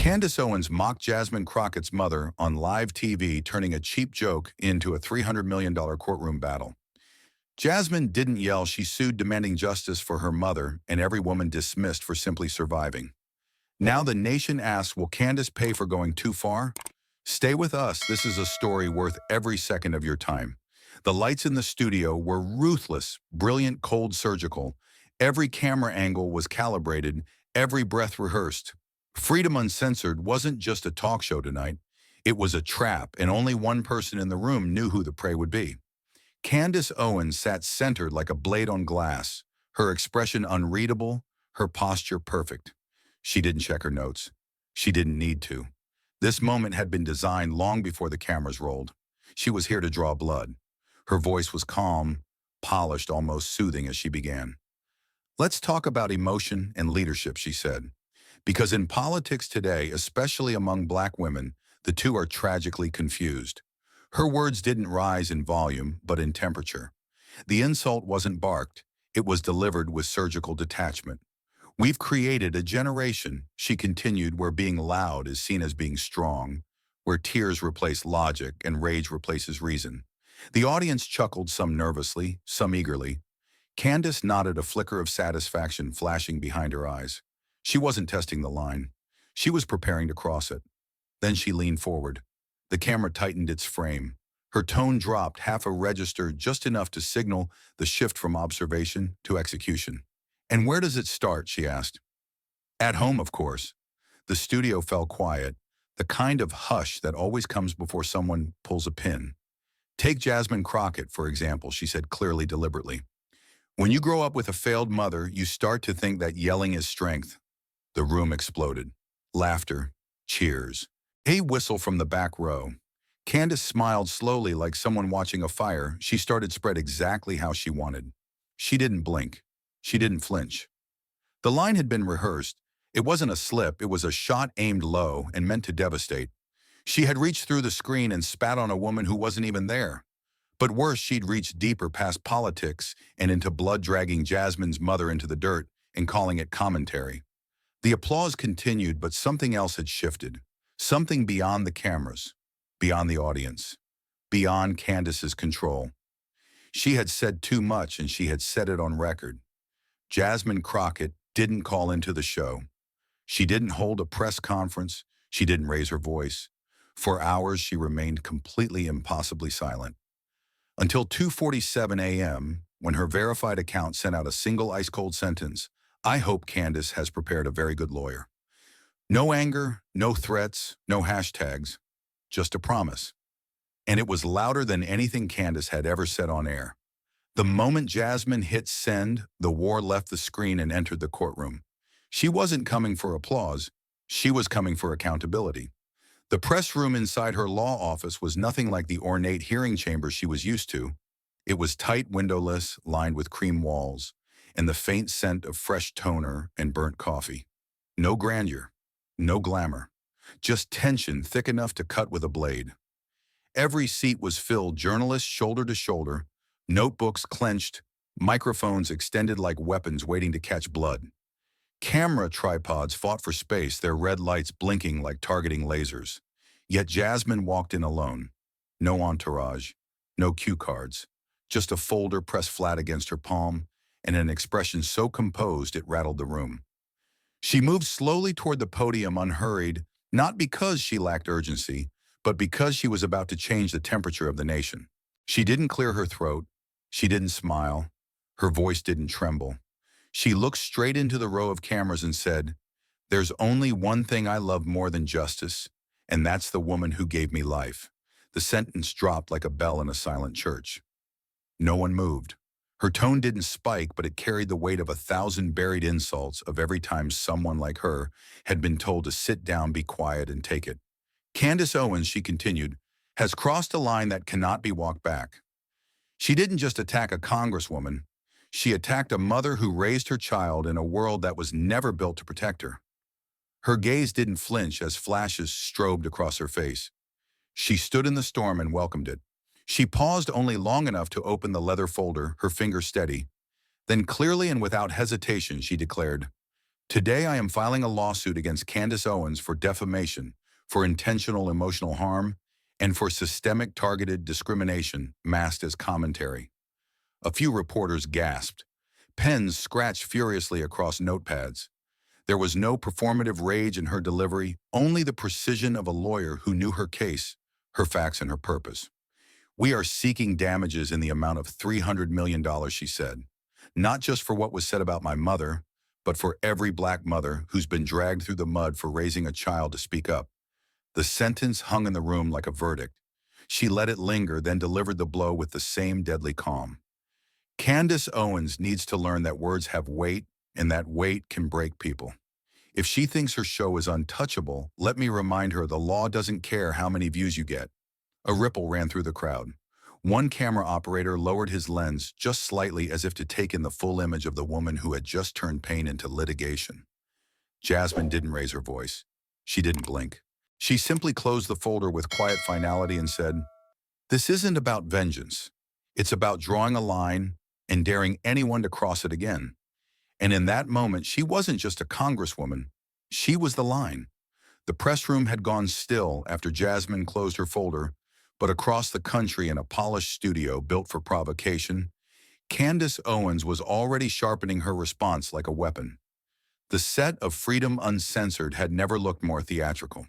Candace Owens mocked Jasmine Crockett's mother on live TV, turning a cheap joke into a $300 million courtroom battle. Jasmine didn't yell, she sued demanding justice for her mother, and every woman dismissed for simply surviving. Now the nation asks, will Candace pay for going too far? Stay with us, this is a story worth every second of your time. The lights in the studio were ruthless, brilliant, cold, surgical. Every camera angle was calibrated, every breath rehearsed. Freedom Uncensored wasn't just a talk show tonight. It was a trap, and only one person in the room knew who the prey would be. Candace Owens sat centered like a blade on glass, her expression unreadable, her posture perfect. She didn't check her notes. She didn't need to. This moment had been designed long before the cameras rolled. She was here to draw blood. Her voice was calm, polished, almost soothing as she began. Let's talk about emotion and leadership, she said. Because in politics today, especially among Black women, the two are tragically confused. Her words didn't rise in volume, but in temperature. The insult wasn't barked, it was delivered with surgical detachment. We've created a generation, she continued, where being loud is seen as being strong, where tears replace logic and rage replaces reason. The audience chuckled, some nervously, some eagerly. Candace nodded, a flicker of satisfaction flashing behind her eyes. She wasn't testing the line. She was preparing to cross it. Then she leaned forward. The camera tightened its frame. Her tone dropped half a register, just enough to signal the shift from observation to execution. And where does it start, she asked. At home, of course. The studio fell quiet, the kind of hush that always comes before someone pulls a pin. Take Jasmine Crockett, for example, she said clearly, deliberately. When you grow up with a failed mother, you start to think that yelling is strength. The room exploded. Laughter, cheers. A whistle from the back row. Candace smiled slowly like someone watching a fire. She started spread exactly how she wanted. She didn't blink. She didn't flinch. The line had been rehearsed. It wasn't a slip, it was a shot aimed low and meant to devastate. She had reached through the screen and spat on a woman who wasn't even there. But worse, she'd reached deeper past politics and into blood, dragging Jasmine's mother into the dirt and calling it commentary. The applause continued, but something else had shifted. Something beyond the cameras, beyond the audience, beyond Candace's control. She had said too much, and she had said it on record. Jasmine Crockett didn't call into the show. She didn't hold a press conference. She didn't raise her voice. For hours, she remained completely, impossibly silent. Until 2:47 a.m., when her verified account sent out a single ice-cold sentence, I hope Candace has prepared a very good lawyer. No anger, no threats, no hashtags, just a promise. And it was louder than anything Candace had ever said on air. The moment Jasmine hit send, the war left the screen and entered the courtroom. She wasn't coming for applause. She was coming for accountability. The press room inside her law office was nothing like the ornate hearing chamber she was used to. It was tight, windowless, lined with cream walls, and the faint scent of fresh toner and burnt coffee. No grandeur, no glamour, just tension thick enough to cut with a blade. Every seat was filled, journalists shoulder to shoulder, notebooks clenched, microphones extended like weapons waiting to catch blood. Camera tripods fought for space, their red lights blinking like targeting lasers. Yet Jasmine walked in alone. No entourage, no cue cards, just a folder pressed flat against her palm and an expression so composed it rattled the room. She moved slowly toward the podium, unhurried, not because she lacked urgency, but because she was about to change the temperature of the nation. She didn't clear her throat. She didn't smile. Her voice didn't tremble. She looked straight into the row of cameras and said, "There's only one thing I love more than justice, and that's the woman who gave me life." The sentence dropped like a bell in a silent church. No one moved. Her tone didn't spike, but it carried the weight of 1,000 buried insults of every time someone like her had been told to sit down, be quiet, and take it. Candace Owens, she continued, has crossed a line that cannot be walked back. She didn't just attack a congresswoman. She attacked a mother who raised her child in a world that was never built to protect her. Her gaze didn't flinch as flashes strobed across her face. She stood in the storm and welcomed it. She paused only long enough to open the leather folder, her finger steady. Then clearly and without hesitation, she declared, Today I am filing a lawsuit against Candace Owens for defamation, for intentional emotional harm, and for systemic targeted discrimination masked as commentary. A few reporters gasped. Pens scratched furiously across notepads. There was no performative rage in her delivery, only the precision of a lawyer who knew her case, her facts, and her purpose. We are seeking damages in the amount of $300 million, she said. Not just for what was said about my mother, but for every black mother who's been dragged through the mud for raising a child to speak up. The sentence hung in the room like a verdict. She let it linger, then delivered the blow with the same deadly calm. Candace Owens needs to learn that words have weight, and that weight can break people. If she thinks her show is untouchable, let me remind her the law doesn't care how many views you get. A ripple ran through the crowd. One camera operator lowered his lens just slightly as if to take in the full image of the woman who had just turned pain into litigation. Jasmine didn't raise her voice. She didn't blink. She simply closed the folder with quiet finality and said, "This isn't about vengeance. It's about drawing a line and daring anyone to cross it again." And in that moment, she wasn't just a congresswoman. She was the line. The press room had gone still after Jasmine closed her folder, but across the country in a polished studio built for provocation, Candace Owens was already sharpening her response like a weapon. The set of Freedom Uncensored had never looked more theatrical.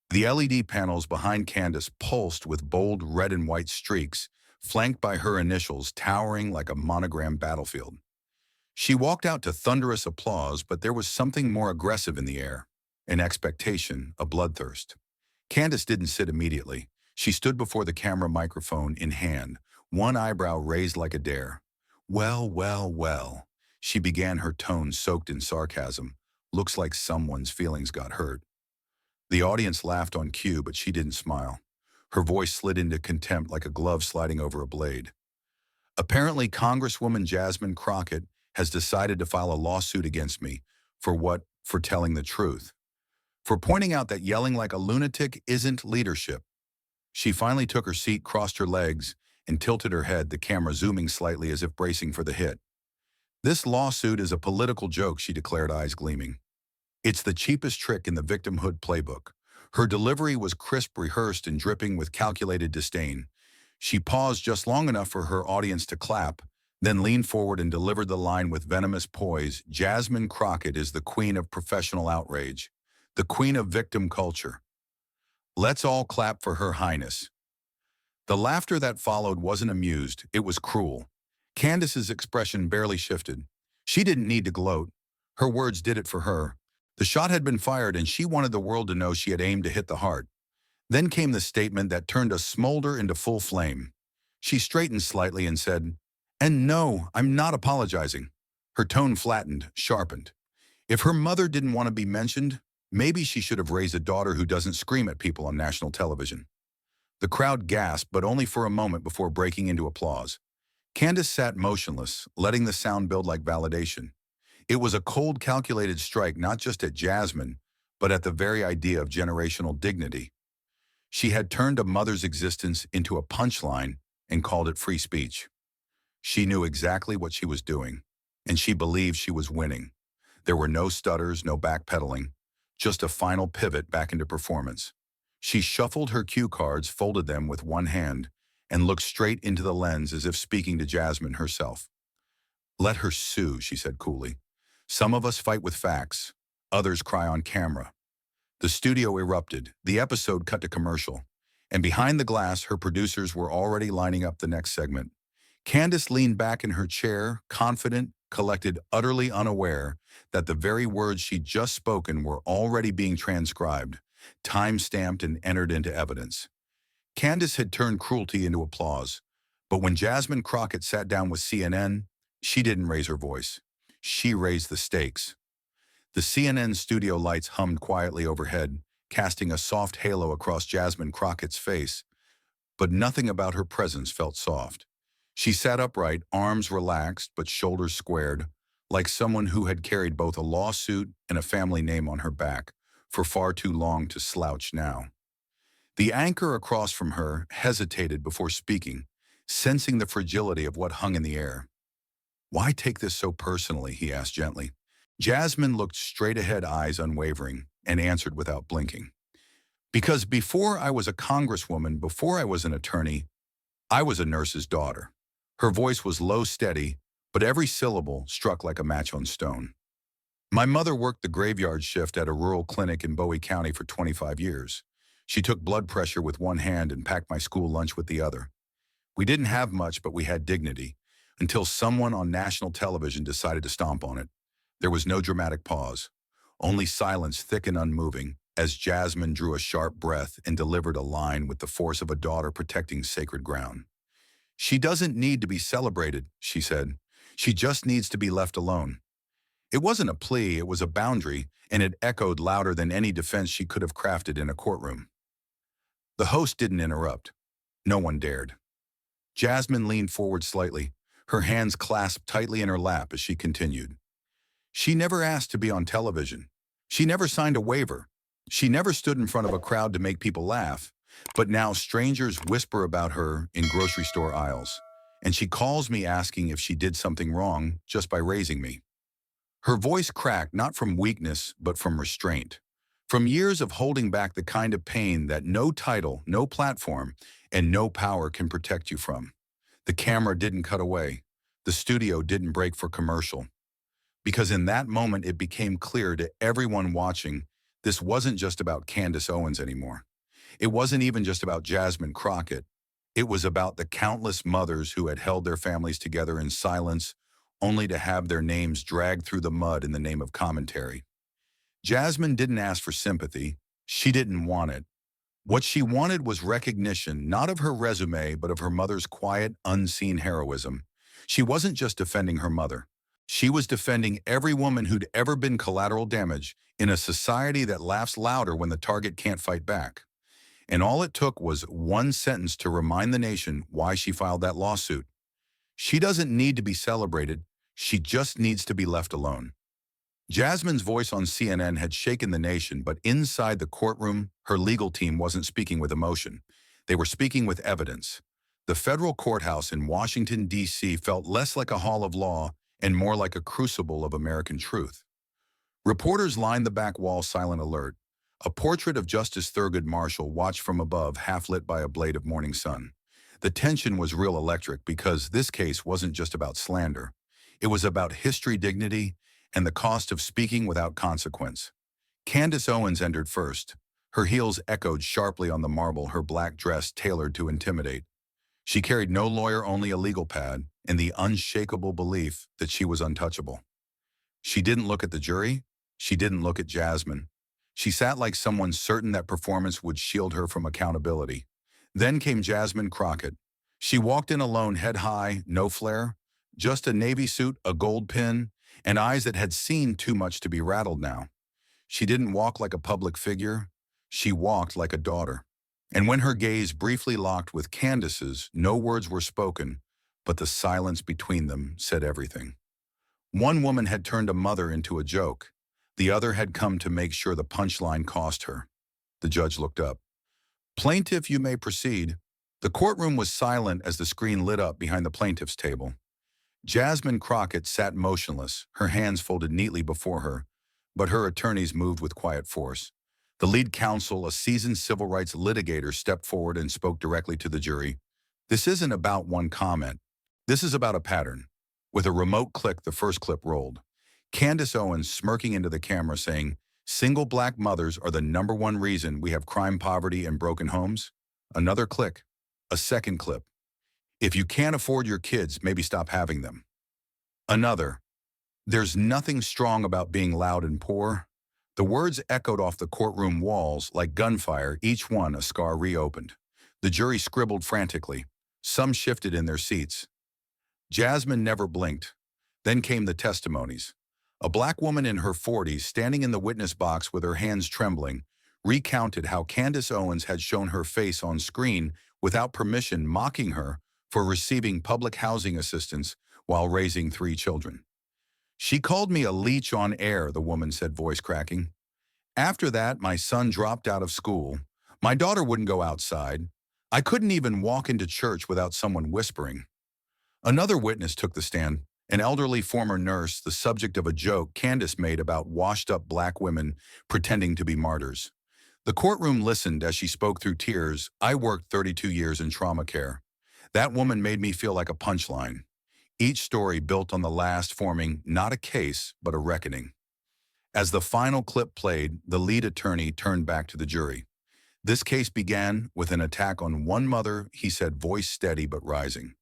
The LED panels behind Candace pulsed with bold red and white streaks, flanked by her initials towering like a monogram battlefield. She walked out to thunderous applause, but there was something more aggressive in the air, an expectation, a bloodthirst. Candace didn't sit immediately. She stood before the camera, microphone in hand, one eyebrow raised like a dare. "Well, well, well," she began, her tone soaked in sarcasm. "Looks like someone's feelings got hurt." The audience laughed on cue, but she didn't smile. Her voice slid into contempt like a glove sliding over a blade. "Apparently, Congresswoman Jasmine Crockett has decided to file a lawsuit against me. For what? For telling the truth. For pointing out that yelling like a lunatic isn't leadership." She finally took her seat, crossed her legs, and tilted her head, the camera zooming slightly as if bracing for the hit. "This lawsuit is a political joke," she declared, eyes gleaming. "It's the cheapest trick in the victimhood playbook." Her delivery was crisp, rehearsed, and dripping with calculated disdain. She paused just long enough for her audience to clap, then leaned forward and delivered the line with venomous poise. "Jasmine Crockett is the queen of professional outrage, the queen of victim culture. Let's all clap for Her Highness." The laughter that followed wasn't amused, it was cruel. Candace's expression barely shifted. She didn't need to gloat. Her words did it for her. The shot had been fired, and she wanted the world to know she had aimed to hit the heart. Then came the statement that turned a smolder into full flame. She straightened slightly and said, "And no, I'm not apologizing." Her tone flattened, sharpened. If her mother didn't want to be mentioned, maybe she should have raised a daughter who doesn't scream at people on national television. The crowd gasped, but only for a moment before breaking into applause. Candace sat motionless, letting the sound build like validation. It was a cold, calculated strike not just at Jasmine, but at the very idea of generational dignity. She had turned a mother's existence into a punchline and called it free speech. She knew exactly what she was doing, and she believed she was winning. There were no stutters, no backpedaling, just a final pivot back into performance. She shuffled her cue cards, folded them with one hand, and looked straight into the lens as if speaking to Jasmine herself. "Let her sue," she said coolly. "Some of us fight with facts, others cry on camera." The studio erupted, the episode cut to commercial, and behind the glass, her producers were already lining up the next segment. Candace leaned back in her chair, confident, collected, utterly unaware that the very words she'd just spoken were already being transcribed, time-stamped, and entered into evidence. Candace had turned cruelty into applause, but when Jasmine Crockett sat down with CNN, she didn't raise her voice. She raised the stakes. The CNN studio lights hummed quietly overhead, casting a soft halo across Jasmine Crockett's face, but nothing about her presence felt soft. She sat upright, arms relaxed but shoulders squared, like someone who had carried both a lawsuit and a family name on her back for far too long to slouch now. The anchor across from her hesitated before speaking, sensing the fragility of what hung in the air. "Why take this so personally?" he asked gently. Jasmine looked straight ahead, eyes unwavering, and answered without blinking. Because before I was a congresswoman, before I was an attorney, I was a nurse's daughter. Her voice was low, steady, but every syllable struck like a match on stone. My mother worked the graveyard shift at a rural clinic in Bowie County for 25 years. She took blood pressure with one hand and packed my school lunch with the other. We didn't have much, but we had dignity, until someone on national television decided to stomp on it. There was no dramatic pause, only silence, thick and unmoving, as Jasmine drew a sharp breath and delivered a line with the force of a daughter protecting sacred ground. "She doesn't need to be celebrated," she said. "She just needs to be left alone." It wasn't a plea, it was a boundary, and it echoed louder than any defense she could have crafted in a courtroom. The host didn't interrupt. No one dared. Jasmine leaned forward slightly, her hands clasped tightly in her lap as she continued. "She never asked to be on television. She never signed a waiver. She never stood in front of a crowd to make people laugh. But now strangers whisper about her in grocery store aisles, and she calls me asking if she did something wrong just by raising me." Her voice cracked, not from weakness, but from restraint. From years of holding back the kind of pain that no title, no platform, and no power can protect you from. The camera didn't cut away. The studio didn't break for commercial. Because in that moment it became clear to everyone watching, this wasn't just about Candace Owens anymore. It wasn't even just about Jasmine Crockett. It was about the countless mothers who had held their families together in silence, only to have their names dragged through the mud in the name of commentary. Jasmine didn't ask for sympathy. She didn't want it. What she wanted was recognition, not of her resume, but of her mother's quiet, unseen heroism. She wasn't just defending her mother. She was defending every woman who'd ever been collateral damage in a society that laughs louder when the target can't fight back. And all it took was one sentence to remind the nation why she filed that lawsuit. She doesn't need to be celebrated. She just needs to be left alone. Jasmine's voice on CNN had shaken the nation, but inside the courtroom, her legal team wasn't speaking with emotion. They were speaking with evidence. The federal courthouse in Washington, D.C. felt less like a hall of law and more like a crucible of American truth. Reporters lined the back wall, silent alert. A portrait of Justice Thurgood Marshall watched from above, half lit by a blade of morning sun. The tension was real, electric, because this case wasn't just about slander. It was about history, dignity, and the cost of speaking without consequence. Candace Owens entered first. Her heels echoed sharply on the marble, her black dress tailored to intimidate. She carried no lawyer, only a legal pad, and the unshakable belief that she was untouchable. She didn't look at the jury. She didn't look at Jasmine. She sat like someone certain that performance would shield her from accountability. Then came Jasmine Crockett. She walked in alone, head high, no flair, just a navy suit, a gold pin, and eyes that had seen too much to be rattled now. She didn't walk like a public figure. She walked like a daughter. And when her gaze briefly locked with Candace's, no words were spoken, but the silence between them said everything. One woman had turned a mother into a joke. The other had come to make sure the punchline cost her. The judge looked up. "Plaintiff, you may proceed." The courtroom was silent as the screen lit up behind the plaintiff's table. Jasmine Crockett sat motionless, her hands folded neatly before her, but her attorneys moved with quiet force. The lead counsel, a seasoned civil rights litigator, stepped forward and spoke directly to the jury. "This isn't about one comment. This is about a pattern." With a remote click, the first clip rolled. Candace Owens smirking into the camera saying, "Single black mothers are the #1 reason we have crime, poverty, and broken homes." Another click. A second clip. "If you can't afford your kids, maybe stop having them." Another. "There's nothing strong about being loud and poor." The words echoed off the courtroom walls like gunfire, each one a scar reopened. The jury scribbled frantically. Some shifted in their seats. Jasmine never blinked. Then came the testimonies. A black woman in her 40s, standing in the witness box with her hands trembling, recounted how Candace Owens had shown her face on screen without permission, mocking her for receiving public housing assistance while raising 3 children. "She called me a leech on air," the woman said, voice cracking. "After that, my son dropped out of school. My daughter wouldn't go outside. I couldn't even walk into church without someone whispering." Another witness took the stand. An elderly former nurse, the subject of a joke Candace made about washed-up black women pretending to be martyrs. The courtroom listened as she spoke through tears. I worked 32 years in trauma care. That woman made me feel like a punchline. Each story built on the last, forming not a case, but a reckoning. As the final clip played, the lead attorney turned back to the jury. This case began with an attack on one mother, he said, voice steady but rising.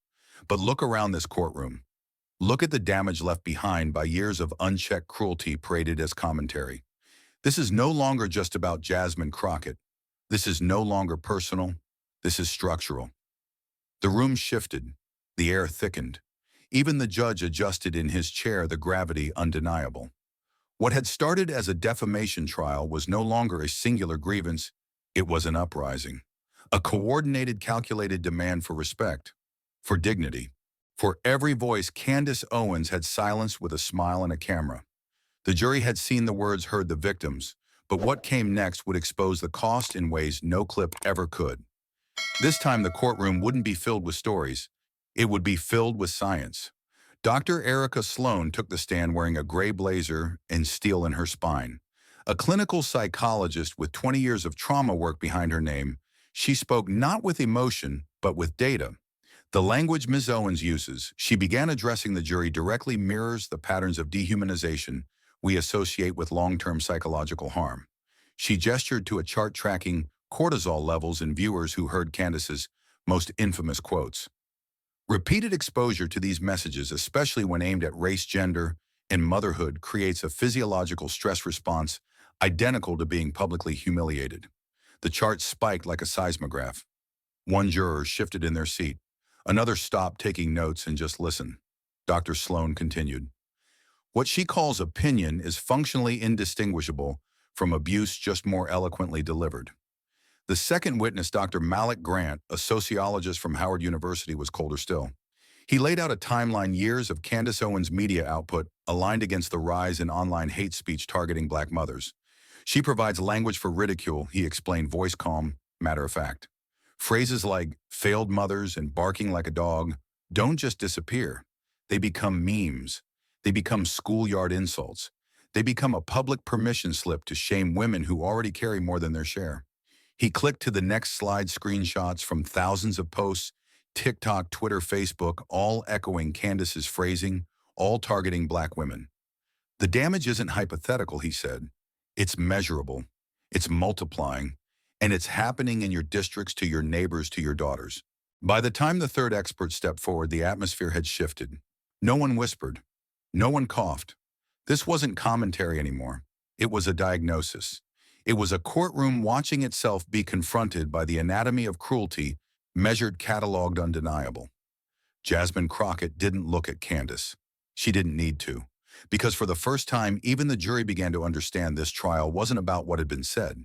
But look around this courtroom. Look at the damage left behind by years of unchecked cruelty paraded as commentary. This is no longer just about Jasmine Crockett. This is no longer personal. This is structural. The room shifted. The air thickened. Even the judge adjusted in his chair, the gravity undeniable. What had started as a defamation trial was no longer a singular grievance. It was an uprising. A coordinated, calculated demand for respect, for dignity, for every voice Candace Owens had silenced with a smile and a camera. The jury had seen the words, heard the victims, but what came next would expose the cost in ways no clip ever could. This time the courtroom wouldn't be filled with stories. It would be filled with science. Dr. Erica Sloan took the stand wearing a gray blazer and steel in her spine. A clinical psychologist with 20 years of trauma work behind her name, she spoke not with emotion, but with data. The language Ms. Owens uses, she began addressing the jury directly, mirrors the patterns of dehumanization we associate with long-term psychological harm. She gestured to a chart tracking cortisol levels in viewers who heard Candace's most infamous quotes. Repeated exposure to these messages, especially when aimed at race, gender, and motherhood, creates a physiological stress response identical to being publicly humiliated. The chart spiked like a seismograph. One juror shifted in their seat. Another stopped taking notes and just listened. Dr. Sloan continued. What she calls opinion is functionally indistinguishable from abuse, just more eloquently delivered. The second witness, Dr. Malik Grant, a sociologist from Howard University, was colder still. He laid out a timeline, years of Candace Owens' media output aligned against the rise in online hate speech targeting black mothers. She provides language for ridicule, he explained, voice calm, matter of fact. Phrases like failed mothers and barking like a dog don't just disappear. They become memes. They become schoolyard insults. They become a public permission slip to shame women who already carry more than their share. He clicked to the next slide, screenshots from thousands of posts, TikTok, Twitter, Facebook, all echoing Candace's phrasing, all targeting black women. The damage isn't hypothetical, he said. It's measurable, it's multiplying, and it's happening in your districts, to your neighbors, to your daughters. By the time the third expert stepped forward, the atmosphere had shifted. No one whispered. No one coughed. This wasn't commentary anymore. It was a diagnosis. It was a courtroom watching itself be confronted by the anatomy of cruelty, measured, cataloged, undeniable. Jasmine Crockett didn't look at Candace. She didn't need to, because for the first time, even the jury began to understand this trial wasn't about what had been said.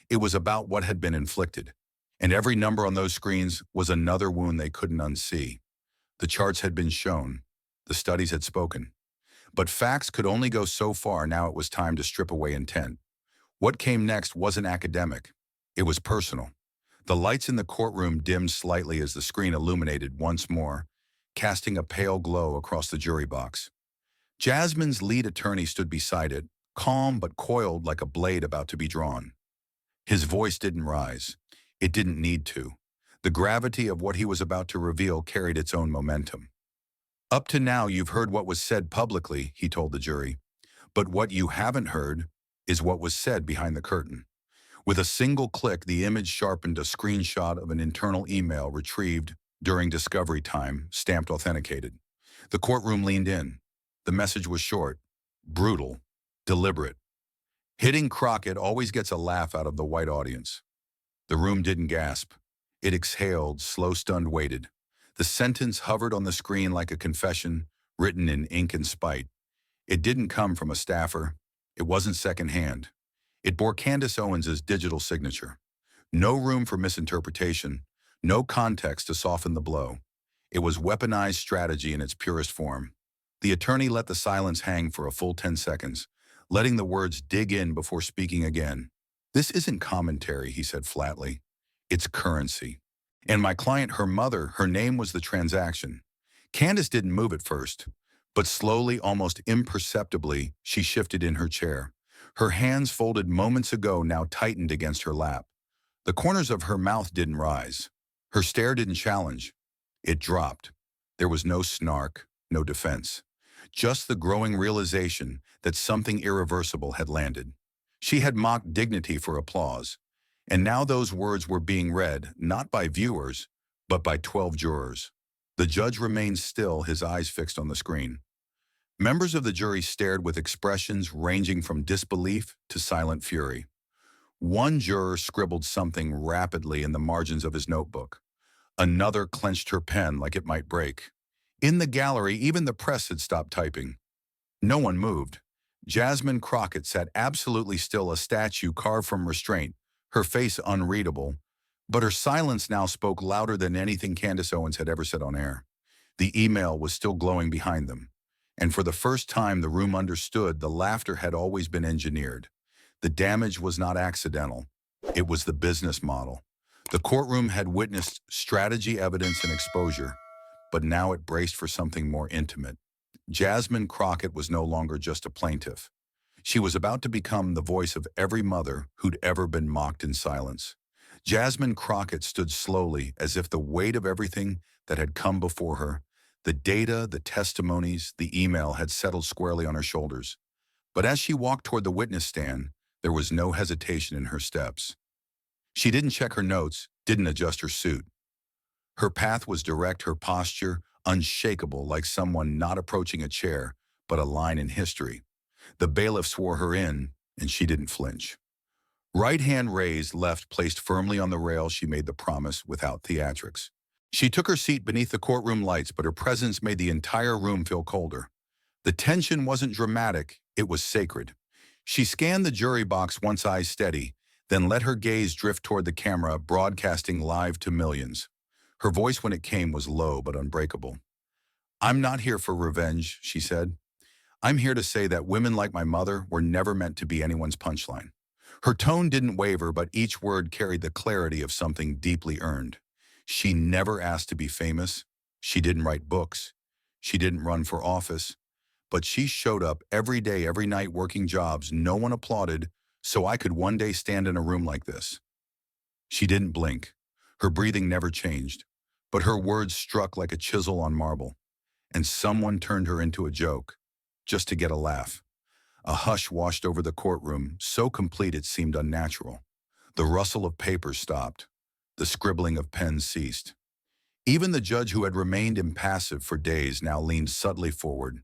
It was about what had been inflicted. And every number on those screens was another wound they couldn't unsee. The charts had been shown. The studies had spoken. But facts could only go so far. Now it was time to strip away intent. What came next wasn't academic. It was personal. The lights in the courtroom dimmed slightly as the screen illuminated once more, casting a pale glow across the jury box. Jasmine's lead attorney stood beside it, calm but coiled like a blade about to be drawn. His voice didn't rise. It didn't need to. The gravity of what he was about to reveal carried its own momentum. Up to now, you've heard what was said publicly, he told the jury. But what you haven't heard is what was said behind the curtain. With a single click, the image sharpened a screenshot of an internal email retrieved during discovery time, stamped authenticated. The courtroom leaned in. The message was short, brutal, deliberate. Hitting Crockett always gets a laugh out of the white audience. The room didn't gasp. It exhaled, slow, stunned, waited. The sentence hovered on the screen like a confession, written in ink and spite. It didn't come from a staffer. It wasn't secondhand. It bore Candace Owens' digital signature. No room for misinterpretation, no context to soften the blow. It was weaponized strategy in its purest form. The attorney let the silence hang for a full 10 seconds, letting the words dig in before speaking again. This isn't commentary, he said flatly. It's currency. And my client, her mother, her name was the transaction. Candace didn't move at first. But slowly, almost imperceptibly, she shifted in her chair. Her hands folded moments ago now tightened against her lap. The corners of her mouth didn't rise. Her stare didn't challenge. It dropped. There was no snark, no defense. Just the growing realization that something irreversible had landed. She had mocked dignity for applause. And now those words were being read, not by viewers, but by 12 jurors. The judge remained still, his eyes fixed on the screen. Members of the jury stared with expressions ranging from disbelief to silent fury. One juror scribbled something rapidly in the margins of his notebook. Another clenched her pen like it might break. In the gallery, even the press had stopped typing. No one moved. Jasmine Crockett sat absolutely still, a statue carved from restraint, her face unreadable, but her silence now spoke louder than anything Candace Owens had ever said on air. The email was still glowing behind them. And for the first time, the room understood the laughter had always been engineered. The damage was not accidental. It was the business model. The courtroom had witnessed strategy, evidence, and exposure, but now it braced for something more intimate. Jasmine Crockett was no longer just a plaintiff. She was about to become the voice of every mother who'd ever been mocked in silence. Jasmine Crockett stood slowly, as if the weight of everything that had come before her, the data, the testimonies, the email, had settled squarely on her shoulders. But as she walked toward the witness stand, there was no hesitation in her steps. She didn't check her notes, didn't adjust her suit. Her path was direct, her posture unshakable, like someone not approaching a chair, but a line in history. The bailiff swore her in, and she didn't flinch. Right hand raised, left placed firmly on the rail, she made the promise without theatrics. She took her seat beneath the courtroom lights, but her presence made the entire room feel colder. The tension wasn't dramatic, it was sacred. She scanned the jury box, once eyes steady, then let her gaze drift toward the camera, broadcasting live to millions. Her voice, when it came, was low but unbreakable. "I'm not here for revenge," she said. "I'm here to say that women like my mother were never meant to be anyone's punchline." Her tone didn't waver, but each word carried the clarity of something deeply earned. She never asked to be famous. She didn't write books. She didn't run for office. But she showed up every day, every night, working jobs no one applauded, so I could one day stand in a room like this. She didn't blink. Her breathing never changed. But her words struck like a chisel on marble. And someone turned her into a joke, just to get a laugh. A hush washed over the courtroom, so complete it seemed unnatural. The rustle of papers stopped. The scribbling of pens ceased. Even the judge, who had remained impassive for days, now leaned subtly forward.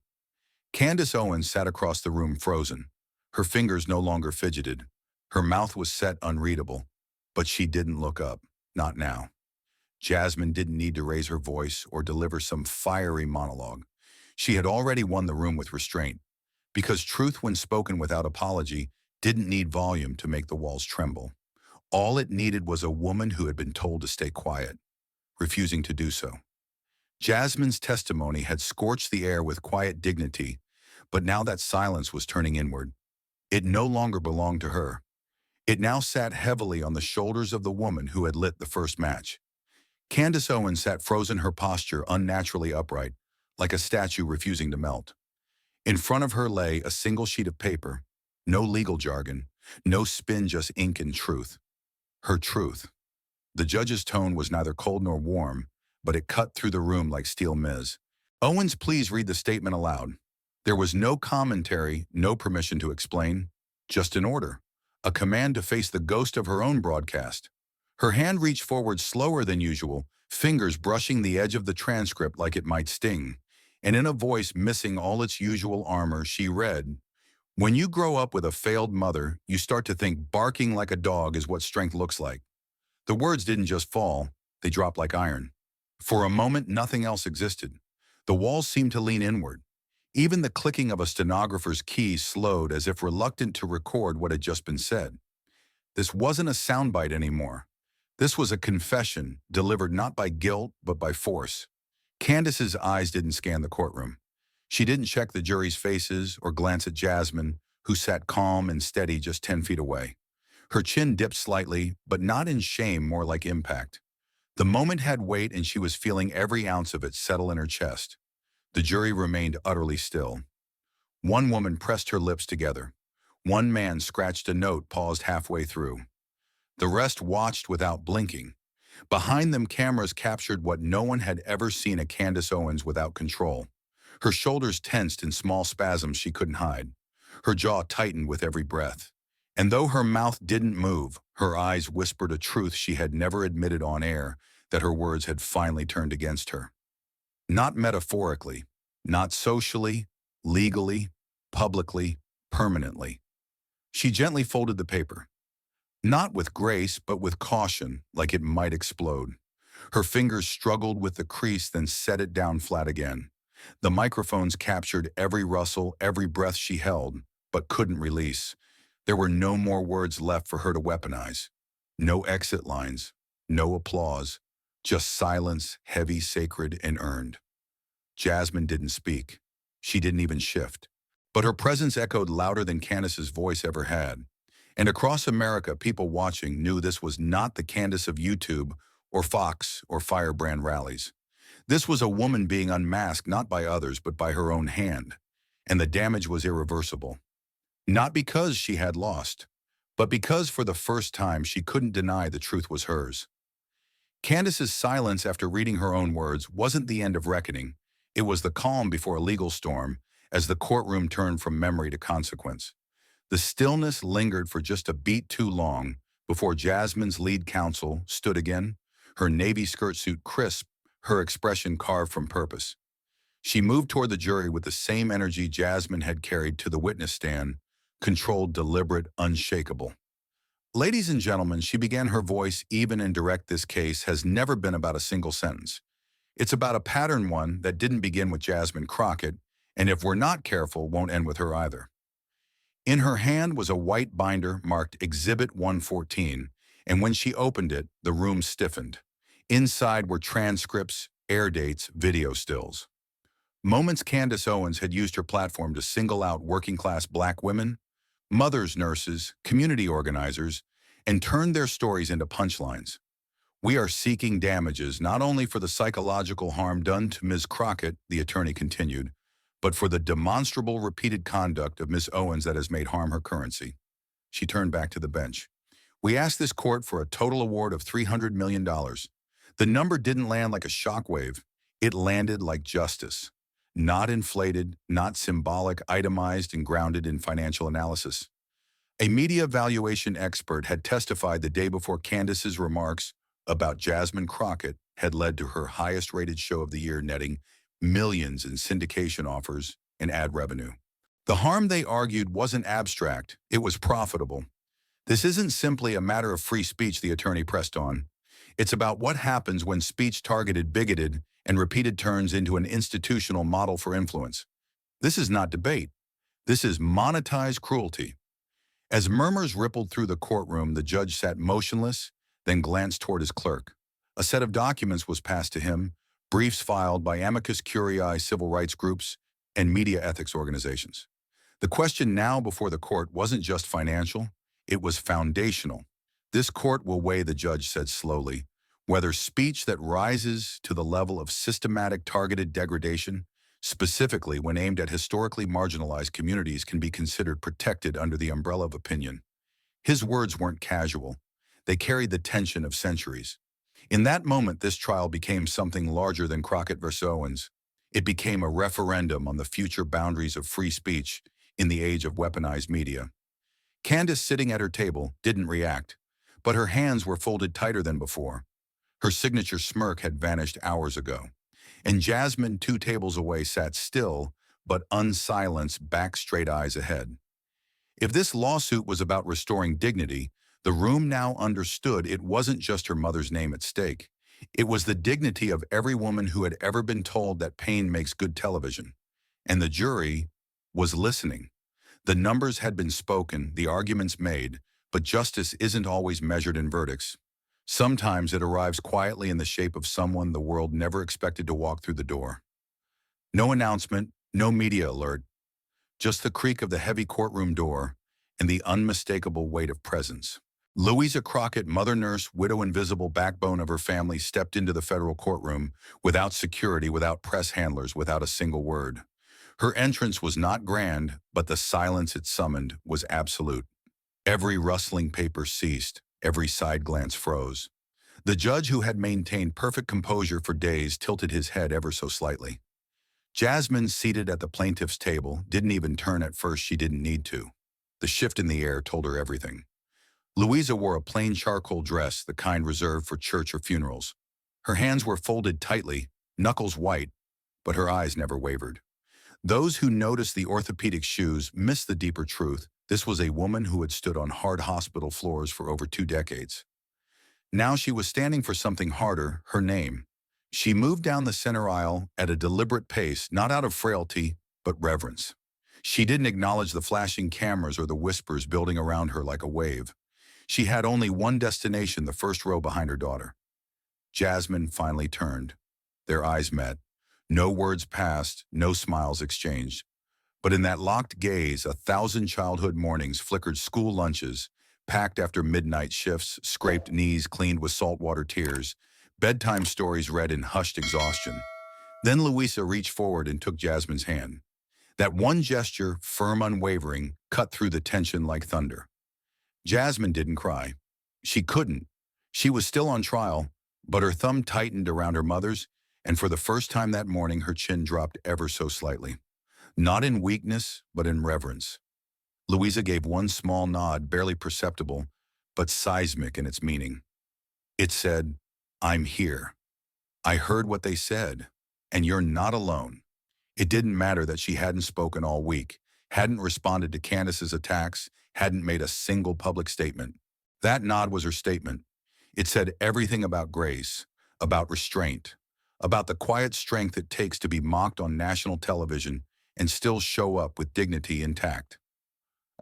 Candace Owens sat across the room, frozen. Her fingers no longer fidgeted. Her mouth was set, unreadable. But she didn't look up. Not now. Jasmine didn't need to raise her voice or deliver some fiery monologue. She had already won the room with restraint, because truth, when spoken without apology, didn't need volume to make the walls tremble. All it needed was a woman who had been told to stay quiet, refusing to do so. Jasmine's testimony had scorched the air with quiet dignity, but now that silence was turning inward. It no longer belonged to her. It now sat heavily on the shoulders of the woman who had lit the first match. Candace Owens sat frozen, her posture unnaturally upright, like a statue refusing to melt. In front of her lay a single sheet of paper, no legal jargon, no spin, just ink and truth. Her truth. The judge's tone was neither cold nor warm, but it cut through the room like steel. "Ms. Owens, please read the statement aloud." There was no commentary, no permission to explain, just an order, a command to face the ghost of her own broadcast. Her hand reached forward slower than usual, fingers brushing the edge of the transcript like it might sting. And in a voice missing all its usual armor, she read, "When you grow up with a failed mother, you start to think barking like a dog is what strength looks like." The words didn't just fall, they dropped like iron. For a moment, nothing else existed. The walls seemed to lean inward. Even the clicking of a stenographer's key slowed, as if reluctant to record what had just been said. This wasn't a soundbite anymore. This was a confession, delivered not by guilt, but by force. Candace's eyes didn't scan the courtroom. She didn't check the jury's faces or glance at Jasmine, who sat calm and steady just 10 feet away. Her chin dipped slightly, but not in shame, more like impact. The moment had weight, and she was feeling every ounce of it settle in her chest. The jury remained utterly still. One woman pressed her lips together. One man scratched a note paused halfway through. The rest watched without blinking. Behind them, cameras captured what no one had ever seen: a Candace Owens without control. Her shoulders tensed in small spasms she couldn't hide. Her jaw tightened with every breath. And though her mouth didn't move, her eyes whispered a truth she had never admitted on air: that her words had finally turned against her. Not metaphorically, not socially, legally, publicly, permanently. She gently folded the paper. Not with grace, but with caution, like it might explode. Her fingers struggled with the crease, then set it down flat again. The microphones captured every rustle, every breath she held, but couldn't release. There were no more words left for her to weaponize. No exit lines, no applause, just silence, heavy, sacred, and earned. Jasmine didn't speak. She didn't even shift. But her presence echoed louder than Candace's voice ever had. And across America, people watching knew this was not the Candace of YouTube or Fox or Firebrand rallies. This was a woman being unmasked not by others but by her own hand. And the damage was irreversible. Not because she had lost, but because for the first time she couldn't deny the truth was hers. Candace's silence after reading her own words wasn't the end of reckoning. It was the calm before a legal storm, as the courtroom turned from memory to consequence. The stillness lingered for just a beat too long before Jasmine's lead counsel stood again, her navy skirt suit crisp, her expression carved from purpose. She moved toward the jury with the same energy Jasmine had carried to the witness stand: controlled, deliberate, unshakable. Ladies and gentlemen, she began, her voice even and direct. This case has never been about a single sentence. It's about a pattern, one that didn't begin with Jasmine Crockett, and if we're not careful, won't end with her either. In her hand was a white binder marked Exhibit 114, and when she opened it, the room stiffened. Inside were transcripts, air dates, video stills. Moments Candace Owens had used her platform to single out working-class Black women, mothers, nurses, community organizers, and turned their stories into punchlines. We are seeking damages not only for the psychological harm done to Ms. Crockett, the attorney continued, but for the demonstrable repeated conduct of Ms. Owens that has made harm her currency. She turned back to the bench. We asked this court for a total award of $300 million. The number didn't land like a shockwave. It landed like justice. Not inflated, not symbolic, itemized and grounded in financial analysis. A media valuation expert had testified the day before Candace's remarks about Jasmine Crockett had led to her highest-rated show of the year, netting millions in syndication offers and ad revenue. The harm, they argued, wasn't abstract, it was profitable. This isn't simply a matter of free speech, the attorney pressed on. It's about what happens when speech targeted, bigoted, and repeated turns into an institutional model for influence. This is not debate. This is monetized cruelty. As murmurs rippled through the courtroom, the judge sat motionless, then glanced toward his clerk. A set of documents was passed to him, briefs filed by amicus curiae civil rights groups and media ethics organizations. The question now before the court wasn't just financial, it was foundational. This court will weigh, the judge said slowly, whether speech that rises to the level of systematic targeted degradation, specifically when aimed at historically marginalized communities, can be considered protected under the umbrella of opinion. His words weren't casual. They carried the tension of centuries. In that moment, this trial became something larger than Crockett versus Owens. It became a referendum on the future boundaries of free speech in the age of weaponized media. Candace, sitting at her table, didn't react, but her hands were folded tighter than before. Her signature smirk had vanished hours ago. And Jasmine, 2 tables away, sat still, but unsilenced, back straight, eyes ahead. If this lawsuit was about restoring dignity, the room now understood it wasn't just her mother's name at stake. It was the dignity of every woman who had ever been told that pain makes good television. And the jury was listening. The numbers had been spoken, the arguments made, but justice isn't always measured in verdicts. Sometimes it arrives quietly in the shape of someone the world never expected to walk through the door. No announcement, no media alert, just the creak of the heavy courtroom door and the unmistakable weight of presence. Louisa Crockett, mother nurse, widow invisible backbone of her family, stepped into the federal courtroom without security, without press handlers, without a single word. Her entrance was not grand, but the silence it summoned was absolute. Every rustling paper ceased, every side glance froze. The judge, who had maintained perfect composure for days, tilted his head ever so slightly. Jasmine, seated at the plaintiff's table, didn't even turn. At first. She didn't need to. The shift in the air told her everything. Louisa wore a plain charcoal dress, the kind reserved for church or funerals. Her hands were folded tightly, knuckles white, but her eyes never wavered. Those who noticed the orthopedic shoes missed the deeper truth. This was a woman who had stood on hard hospital floors for over 2 decades. Now she was standing for something harder: her name. She moved down the center aisle at a deliberate pace, not out of frailty, but reverence. She didn't acknowledge the flashing cameras or the whispers building around her like a wave. She had only one destination: the first row behind her daughter. Jasmine finally turned. Their eyes met. No words passed, no smiles exchanged. But in that locked gaze, 1,000 childhood mornings flickered: school lunches, packed after midnight shifts, scraped knees cleaned with saltwater tears, bedtime stories read in hushed exhaustion. Then Louisa reached forward and took Jasmine's hand. That one gesture, firm, unwavering, cut through the tension like thunder. Jasmine didn't cry. She couldn't. She was still on trial, but her thumb tightened around her mother's, and for the first time that morning her chin dropped ever so slightly. Not in weakness, but in reverence. Louisa gave one small nod, barely perceptible, but seismic in its meaning. It said, "I'm here. I heard what they said, and you're not alone." It didn't matter that she hadn't spoken all week, hadn't responded to Candace's attacks, hadn't made a single public statement. That nod was her statement. It said everything about grace, about restraint, about the quiet strength it takes to be mocked on national television and still show up with dignity intact.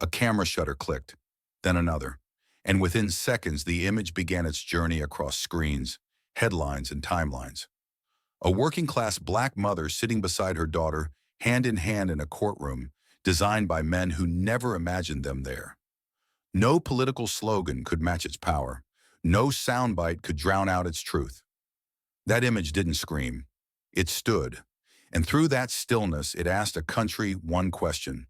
A camera shutter clicked, then another, and within seconds the image began its journey across screens, headlines, and timelines. A working-class black mother sitting beside her daughter, hand in hand in a courtroom designed by men who never imagined them there. No political slogan could match its power. No soundbite could drown out its truth. That image didn't scream. It stood. And through that stillness, it asked a country one question: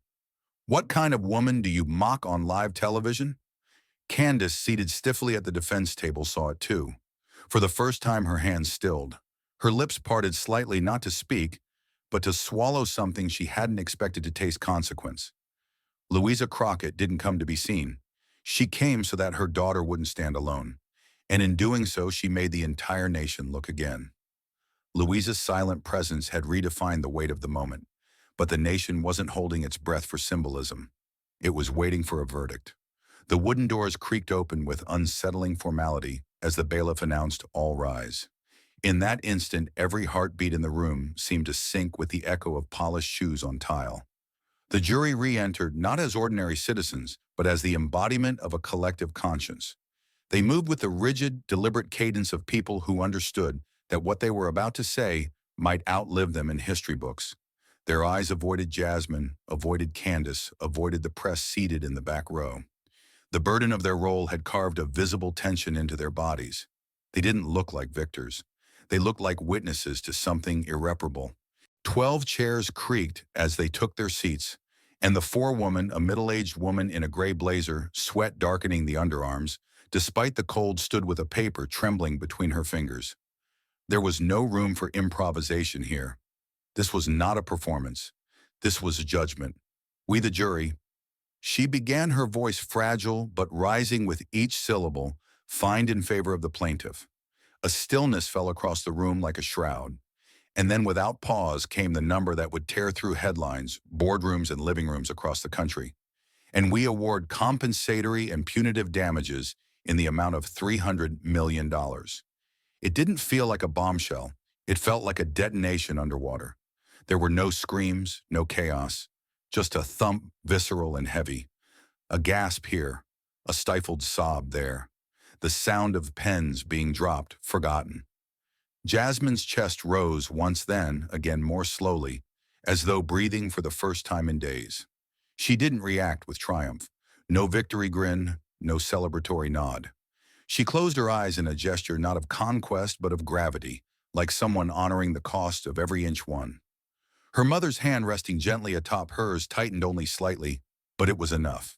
what kind of woman do you mock on live television? Candace, seated stiffly at the defense table, saw it too. For the first time, her hands stilled. Her lips parted slightly, not to speak, but to swallow something she hadn't expected to taste: consequence. Louisa Crockett didn't come to be seen. She came so that her daughter wouldn't stand alone. And in doing so, she made the entire nation look again. Louisa's silent presence had redefined the weight of the moment, but the nation wasn't holding its breath for symbolism. It was waiting for a verdict. The wooden doors creaked open with unsettling formality as the bailiff announced, "All rise." In that instant, every heartbeat in the room seemed to sync with the echo of polished shoes on tile. The jury re-entered not as ordinary citizens, but as the embodiment of a collective conscience. They moved with the rigid, deliberate cadence of people who understood that what they were about to say might outlive them in history books. Their eyes avoided Jasmine, avoided Candace, avoided the press seated in the back row. The burden of their role had carved a visible tension into their bodies. They didn't look like victors. They looked like witnesses to something irreparable. 12 chairs creaked as they took their seats, and the forewoman, a middle-aged woman in a gray blazer, sweat darkening the underarms, despite the cold, stood with a paper trembling between her fingers. There was no room for improvisation here. This was not a performance. This was a judgment. We, the jury. She began, her voice fragile but rising with each syllable, find in favor of the plaintiff. A stillness fell across the room like a shroud. And then without pause came the number that would tear through headlines, boardrooms, and living rooms across the country. And we award compensatory and punitive damages in the amount of $300 million. It didn't feel like a bombshell. It felt like a detonation underwater. There were no screams, no chaos, just a thump, visceral and heavy. A gasp here, a stifled sob there. The sound of pens being dropped, forgotten. Jasmine's chest rose once, then again more slowly, as though breathing for the first time in days. She didn't react with triumph. No victory grin, no celebratory nod. She closed her eyes in a gesture not of conquest but of gravity, like someone honoring the cost of every inch won. Her mother's hand resting gently atop hers tightened only slightly, but it was enough.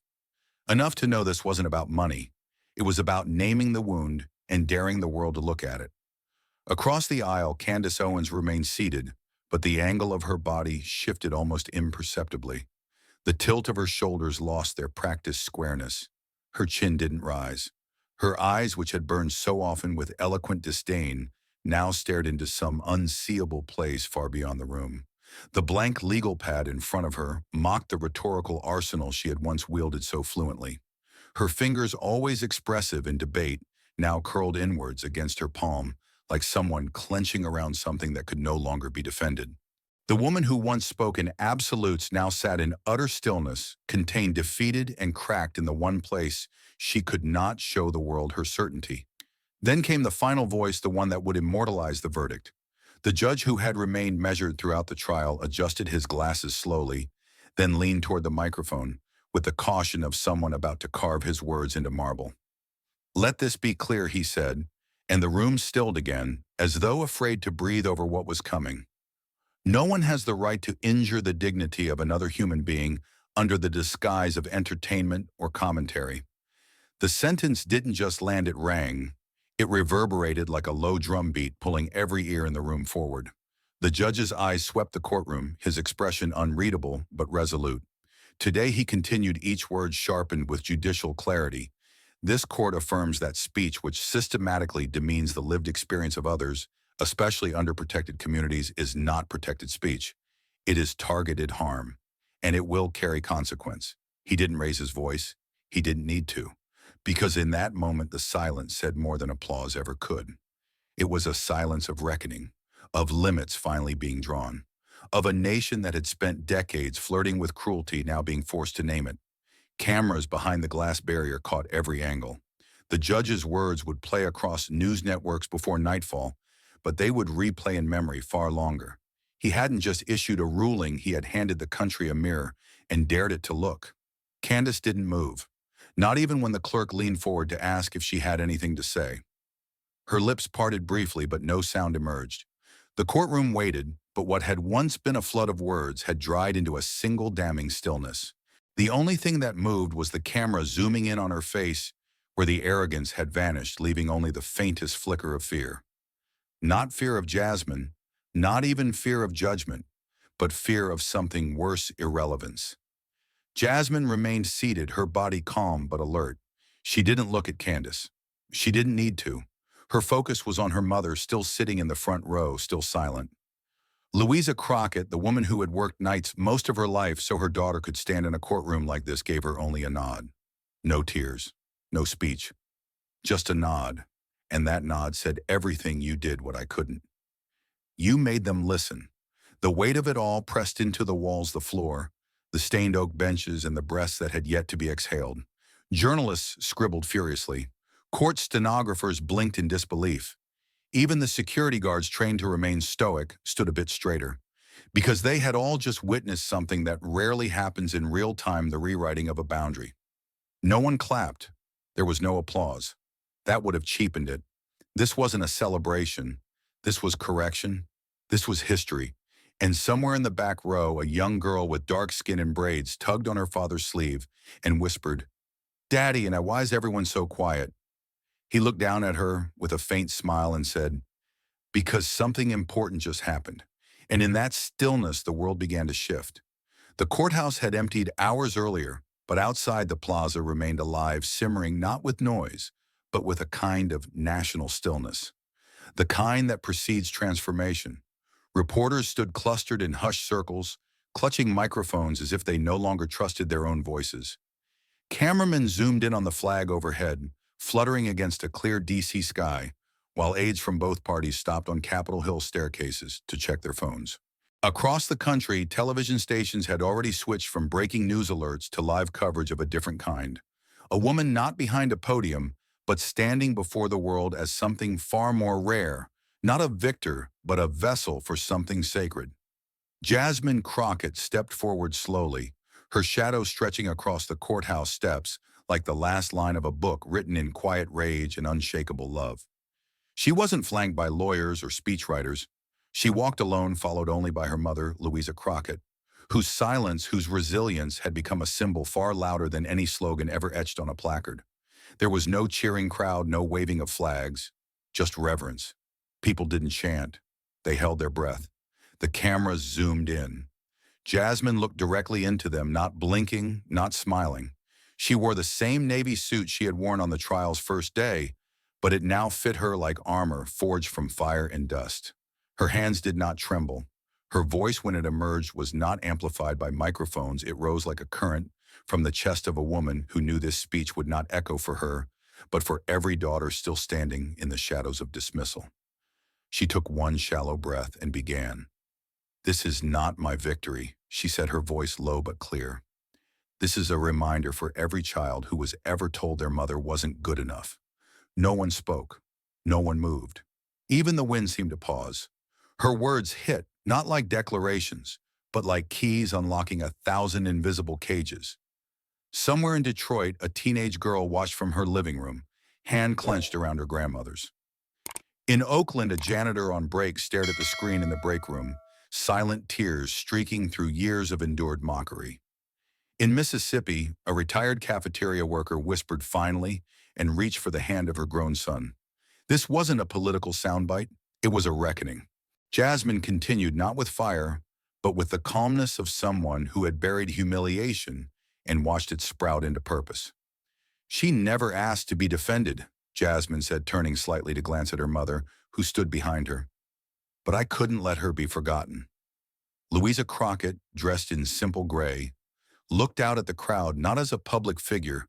Enough to know this wasn't about money. It was about naming the wound and daring the world to look at it. Across the aisle, Candace Owens remained seated, but the angle of her body shifted almost imperceptibly. The tilt of her shoulders lost their practiced squareness. Her chin didn't rise. Her eyes, which had burned so often with eloquent disdain, now stared into some unseeable place far beyond the room. The blank legal pad in front of her mocked the rhetorical arsenal she had once wielded so fluently. Her fingers, always expressive in debate, now curled inwards against her palm, like someone clenching around something that could no longer be defended. The woman who once spoke in absolutes now sat in utter stillness, contained, defeated, and cracked in the one place she could not show the world her certainty. Then came the final voice, the one that would immortalize the verdict. The judge, who had remained measured throughout the trial, adjusted his glasses slowly, then leaned toward the microphone with the caution of someone about to carve his words into marble. "Let this be clear," he said, and the room stilled again, as though afraid to breathe over what was coming. "No one has the right to injure the dignity of another human being under the disguise of entertainment or commentary." The sentence didn't just land, it rang. It reverberated like a low drum beat, pulling every ear in the room forward. The judge's eyes swept the courtroom, his expression unreadable but resolute. Today, he continued, each word sharpened with judicial clarity. "This court affirms that speech which systematically demeans the lived experience of others, especially underprotected communities, is not protected speech. It is targeted harm, and it will carry consequence." He didn't raise his voice. He didn't need to, because in that moment the silence said more than applause ever could. It was a silence of reckoning, of limits finally being drawn, of a nation that had spent decades flirting with cruelty now being forced to name it. Cameras behind the glass barrier caught every angle. The judge's words would play across news networks before nightfall, but they would replay in memory far longer. He hadn't just issued a ruling, he had handed the country a mirror and dared it to look. Candace didn't move, not even when the clerk leaned forward to ask if she had anything to say. Her lips parted briefly, but no sound emerged. The courtroom waited, but what had once been a flood of words had dried into a single damning stillness. The only thing that moved was the camera zooming in on her face, where the arrogance had vanished, leaving only the faintest flicker of fear. Not fear of Jasmine, not even fear of judgment, but fear of something worse: irrelevance. Jasmine remained seated, her body calm but alert. She didn't look at Candace. She didn't need to. Her focus was on her mother, still sitting in the front row, still silent. Louisa Crockett, the woman who had worked nights most of her life so her daughter could stand in a courtroom like this, gave her only a nod. No tears, no speech, just a nod. And that nod said everything: "You did what I couldn't. You made them listen." The weight of it all pressed into the walls, the floor, the stained oak benches, and the breaths that had yet to be exhaled. Journalists scribbled furiously. Court stenographers blinked in disbelief. Even the security guards, trained to remain stoic, stood a bit straighter, because they had all just witnessed something that rarely happens in real time: the rewriting of a boundary. No one clapped. There was no applause. That would have cheapened it. This wasn't a celebration. This was correction. This was history. And somewhere in the back row, a young girl with dark skin and braids tugged on her father's sleeve and whispered, "Daddy," and why is everyone so quiet? He looked down at her with a faint smile and said, "Because something important just happened." And in that stillness, the world began to shift. The courthouse had emptied hours earlier, but outside the plaza remained alive, simmering not with noise, but with a kind of national stillness. The kind that precedes transformation. Reporters stood clustered in hushed circles, clutching microphones as if they no longer trusted their own voices. Cameramen zoomed in on the flag overhead, fluttering against a clear DC sky, while aides from both parties stopped on Capitol Hill staircases to check their phones. Across the country, television stations had already switched from breaking news alerts to live coverage of a different kind. A woman not behind a podium, but standing before the world as something far more rare, not a victor, but a vessel for something sacred. Jasmine Crockett stepped forward slowly, her shadow stretching across the courthouse steps like the last line of a book written in quiet rage and unshakable love. She wasn't flanked by lawyers or speechwriters. She walked alone, followed only by her mother, Louisa Crockett, whose silence, whose resilience had become a symbol far louder than any slogan ever etched on a placard. There was no cheering crowd, no waving of flags, just reverence. People didn't chant. They held their breath. The cameras zoomed in. Jasmine looked directly into them, not blinking, not smiling. She wore the same navy suit she had worn on the trial's first day, but it now fit her like armor forged from fire and dust. Her hands did not tremble. Her voice, when it emerged, was not amplified by microphones. It rose like a current from the chest of a woman who knew this speech would not echo for her, but for every daughter still standing in the shadows of dismissal. She took one shallow breath and began. "This is not my victory," she said, her voice low but clear. "This is a reminder for every child who was ever told their mother wasn't good enough." No one spoke. No one moved. Even the wind seemed to pause. Her words hit, not like declarations, but like keys unlocking 1,000 invisible cages. Somewhere in Detroit, a teenage girl watched from her living room, hand clenched around her grandmother's. In Oakland, a janitor on break stared at the screen in the break room, silent tears streaking through years of endured mockery. In Mississippi, a retired cafeteria worker whispered finally and reached for the hand of her grown son. This wasn't a political soundbite, it was a reckoning. Jasmine continued not with fire, but with the calmness of someone who had buried humiliation and watched it sprout into purpose. "She never asked to be defended," Jasmine said, turning slightly to glance at her mother, who stood behind her. "But I couldn't let her be forgotten." Louisa Crockett, dressed in simple gray, looked out at the crowd not as a public figure,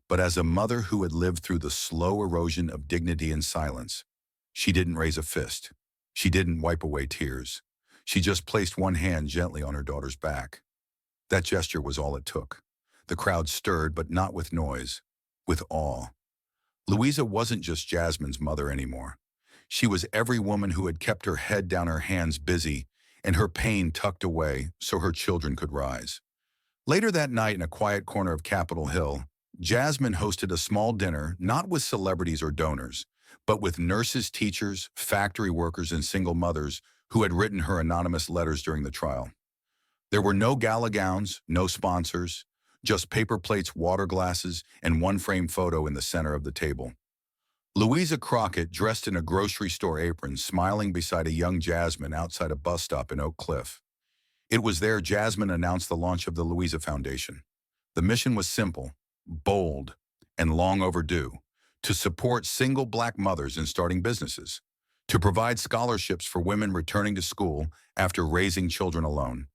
but as a mother who had lived through the slow erosion of dignity and silence. She didn't raise a fist. She didn't wipe away tears. She just placed one hand gently on her daughter's back. That gesture was all it took. The crowd stirred, but not with noise, with awe. Louisa wasn't just Jasmine's mother anymore. She was every woman who had kept her head down, her hands busy, and her pain tucked away so her children could rise. Later that night, in a quiet corner of Capitol Hill, Jasmine hosted a small dinner, not with celebrities or donors, but with nurses, teachers, factory workers, and single mothers who had written her anonymous letters during the trial. There were no gala gowns, no sponsors, just paper plates, water glasses, and one framed photo in the center of the table. Louisa Crockett, dressed in a grocery store apron, smiling beside a young Jasmine outside a bus stop in Oak Cliff. It was there Jasmine announced the launch of the Louisa Foundation. The mission was simple, bold, and long overdue: to support single Black mothers in starting businesses, to provide scholarships for women returning to school after raising children alone,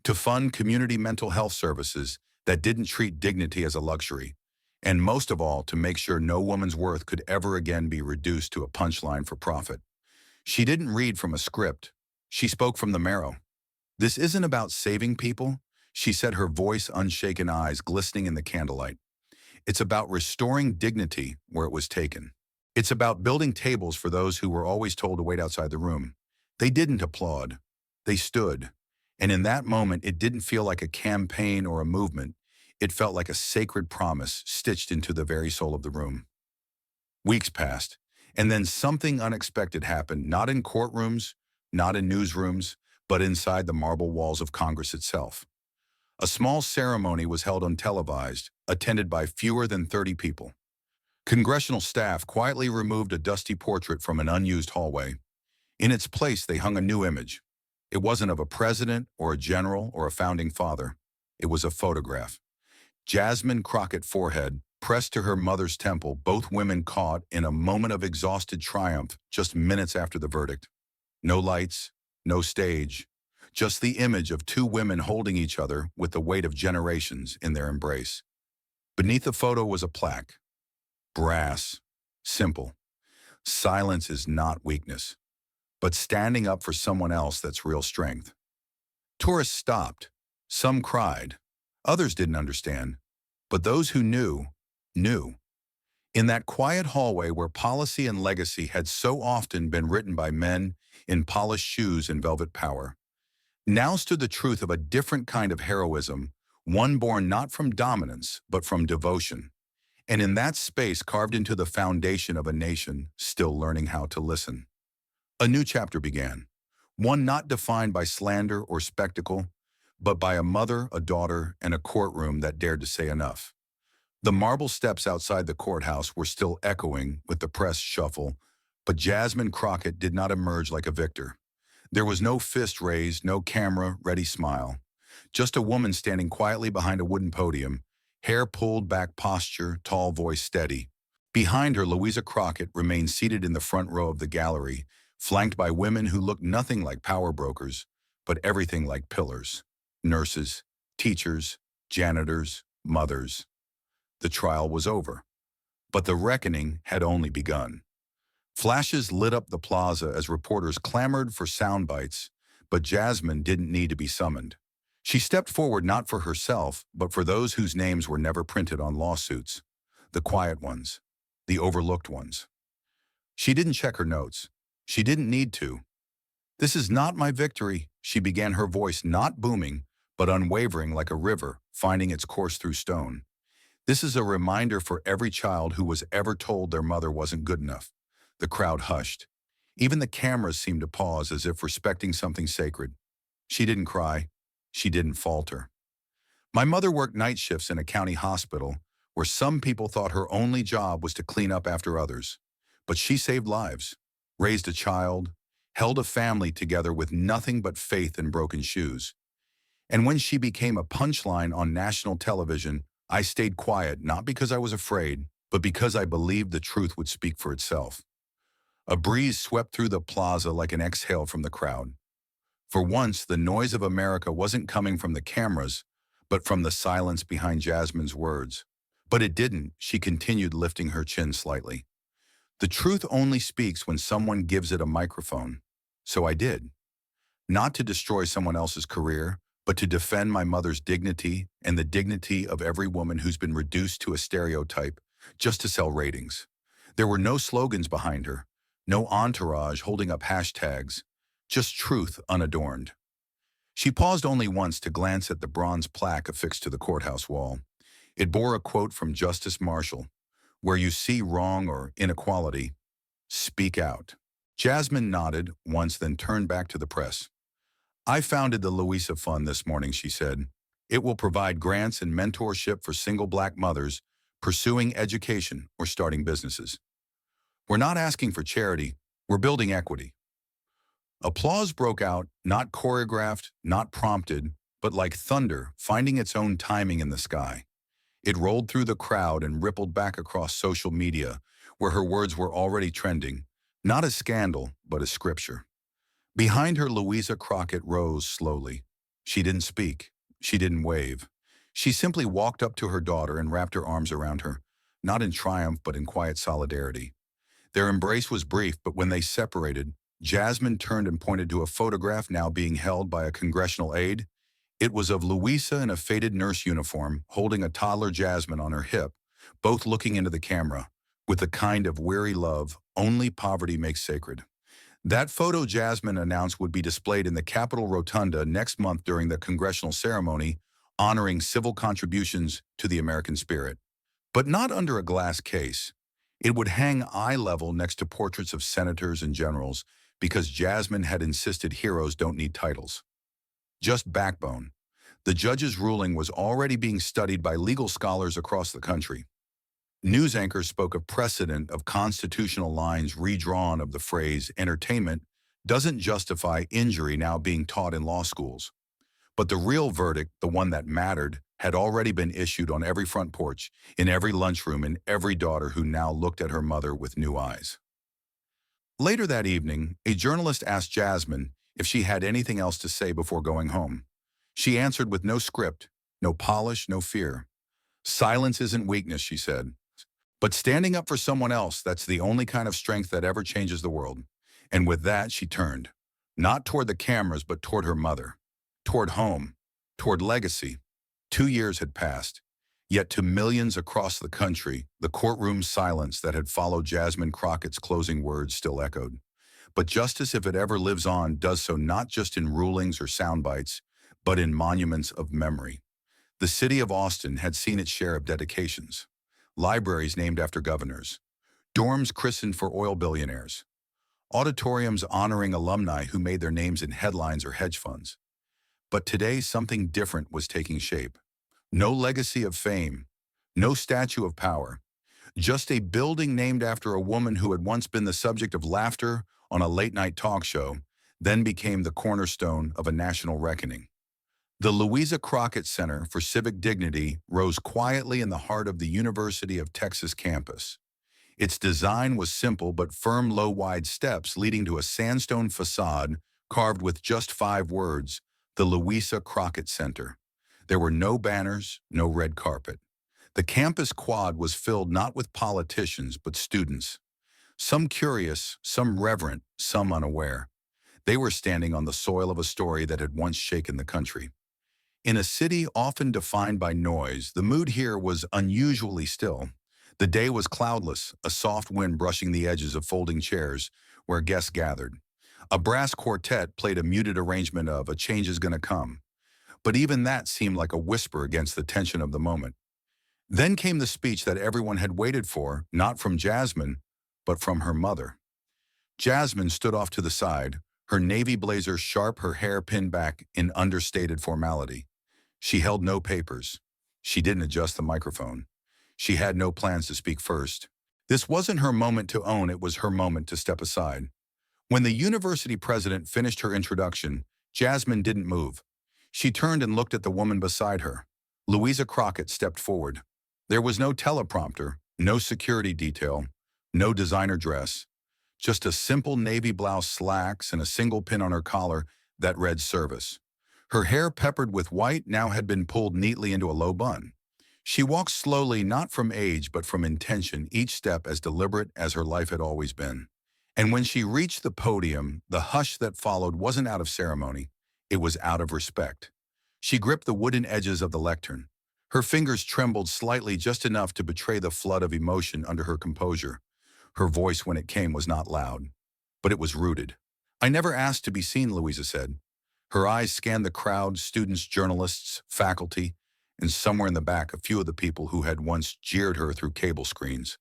to fund community mental health services that didn't treat dignity as a luxury, and most of all, to make sure no woman's worth could ever again be reduced to a punchline for profit. She didn't read from a script. She spoke from the marrow. "This isn't about saving people," she said, her voice unshaken, eyes glistening in the candlelight. "It's about restoring dignity where it was taken. It's about building tables for those who were always told to wait outside the room." They didn't applaud. They stood. And in that moment, it didn't feel like a campaign or a movement. It felt like a sacred promise stitched into the very soul of the room. Weeks passed, and then something unexpected happened, not in courtrooms, not in newsrooms, but inside the marble walls of Congress itself. A small ceremony was held untelevised, attended by fewer than 30 people. Congressional staff quietly removed a dusty portrait from an unused hallway. In its place, they hung a new image. It wasn't of a president or a general or a founding father. It was a photograph. Jasmine Crockett, forehead pressed to her mother's temple, both women caught in a moment of exhausted triumph just minutes after the verdict. No lights, no stage, just the image of two women holding each other with the weight of generations in their embrace. Beneath the photo was a plaque. Brass, simple. "Silence is not weakness, but standing up for someone else, that's real strength." Tourists stopped. Some cried. Others didn't understand. But those who knew, knew. In that quiet hallway where policy and legacy had so often been written by men in polished shoes and velvet power, now stood the truth of a different kind of heroism, one born not from dominance, but from devotion. And in that space carved into the foundation of a nation still learning how to listen. A new chapter began, one not defined by slander or spectacle, but by a mother, a daughter, and a courtroom that dared to say enough. The marble steps outside the courthouse were still echoing with the press shuffle, but Jasmine Crockett did not emerge like a victor. There was no fist raised, no camera-ready smile. Just a woman standing quietly behind a wooden podium, hair pulled back posture, tall voice steady. Behind her, Louisa Crockett remained seated in the front row of the gallery, flanked by women who looked nothing like power brokers, but everything like pillars. Nurses, teachers, janitors, mothers. The trial was over, but the reckoning had only begun. Flashes lit up the plaza as reporters clamored for sound bites, but Jasmine didn't need to be summoned. She stepped forward not for herself, but for those whose names were never printed on lawsuits. The quiet ones, the overlooked ones. She didn't check her notes. She didn't need to. "This is not my victory," she began, her voice not booming, but unwavering like a river finding its course through stone. "This is a reminder for every child who was ever told their mother wasn't good enough." The crowd hushed. Even the cameras seemed to pause as if respecting something sacred. She didn't cry. She didn't falter. "My mother worked night shifts in a county hospital where some people thought her only job was to clean up after others. But she saved lives, raised a child, held a family together with nothing but faith and broken shoes. And when she became a punchline on national television, I stayed quiet not because I was afraid, but because I believed the truth would speak for itself." A breeze swept through the plaza like an exhale from the crowd. For once, the noise of America wasn't coming from the cameras, but from the silence behind Jasmine's words. But it didn't. She continued, lifting her chin slightly. "The truth only speaks when someone gives it a microphone. So I did. Not to destroy someone else's career, but to defend my mother's dignity and the dignity of every woman who's been reduced to a stereotype just to sell ratings." There were no slogans behind her, no entourage holding up hashtags, just truth unadorned. She paused only once to glance at the bronze plaque affixed to the courthouse wall. It bore a quote from Justice Marshall, "Where you see wrong or inequality, speak out." Jasmine nodded once, then turned back to the press. "I founded the Louisa Fund this morning," she said. "It will provide grants and mentorship for single Black mothers pursuing education or starting businesses. We're not asking for charity, we're building equity." Applause broke out, not choreographed, not prompted, but like thunder finding its own timing in the sky. It rolled through the crowd and rippled back across social media, where her words were already trending, not as scandal, but as scripture. Behind her, Louisa Crockett rose slowly. She didn't speak. She didn't wave. She simply walked up to her daughter and wrapped her arms around her, not in triumph, but in quiet solidarity. Their embrace was brief, but when they separated, Jasmine turned and pointed to a photograph now being held by a congressional aide. It was of Louisa in a faded nurse uniform, holding a toddler Jasmine on her hip, both looking into the camera, with the kind of weary love only poverty makes sacred. That photo, Jasmine announced, would be displayed in the Capitol Rotunda next month during the congressional ceremony, honoring civil contributions to the American spirit. But not under a glass case. It would hang eye level next to portraits of senators and generals, because Jasmine had insisted heroes don't need titles. Just backbone. The judge's ruling was already being studied by legal scholars across the country. News anchors spoke of precedent of constitutional lines redrawn of the phrase "entertainment doesn't justify injury" now being taught in law schools. But the real verdict, the one that mattered, had already been issued on every front porch, in every lunchroom, in every daughter who now looked at her mother with new eyes. Later that evening, a journalist asked Jasmine if she had anything else to say before going home. She answered with no script, no polish, no fear. "Silence isn't weakness," she said. "But standing up for someone else, that's the only kind of strength that ever changes the world." And with that, she turned, not toward the cameras, but toward her mother, toward home, toward legacy. 2 years had passed, yet to millions across the country, the courtroom silence that had followed Jasmine Crockett's closing words still echoed. But justice, if it ever lives on, does so not just in rulings or sound bites, but in monuments of memory. The city of Austin had seen its share of dedications. libraries named after governors, dorms christened for oil billionaires, auditoriums honoring alumni who made their names in headlines or hedge funds. But today, something different was taking shape. No legacy of fame, no statue of power, just a building named after a woman who had once been the subject of laughter on a late-night talk show, then became the cornerstone of a national reckoning. The Louisa Crockett Center for Civic Dignity rose quietly in the heart of the University of Texas campus. Its design was simple but firm low-wide steps leading to a sandstone facade carved with just 5 words, the Louisa Crockett Center. There were no banners, no red carpet. The campus quad was filled not with politicians but students. Some curious, some reverent, some unaware. They were standing on the soil of a story that had once shaken the country. In a city often defined by noise, the mood here was unusually still. The day was cloudless, a soft wind brushing the edges of folding chairs where guests gathered. A brass quartet played a muted arrangement of "A Change Is Gonna Come," but even that seemed like a whisper against the tension of the moment. Then came the speech that everyone had waited for, not from Jasmine, but from her mother. Jasmine stood off to the side, her navy blazer sharp, her hair pinned back in understated formality. She held no papers. She didn't adjust the microphone. She had no plans to speak first. This wasn't her moment to own, it was her moment to step aside. When the university president finished her introduction, Jasmine didn't move. She turned and looked at the woman beside her. Louisa Crockett stepped forward. There was no teleprompter, no security detail, no designer dress, just a simple navy blouse, slacks, and a single pin on her collar that read service. Her hair, peppered with white, now had been pulled neatly into a low bun. She walked slowly, not from age but from intention, each step as deliberate as her life had always been. And when she reached the podium, the hush that followed wasn't out of ceremony, it was out of respect. She gripped the wooden edges of the lectern. Her fingers trembled slightly, just enough to betray the flood of emotion under her composure. Her voice, when it came, was not loud, but it was rooted. "I never asked to be seen," Louisa said. Her eyes scanned the crowd, students, journalists, faculty, and somewhere in the back, a few of the people who had once jeered her through cable screens.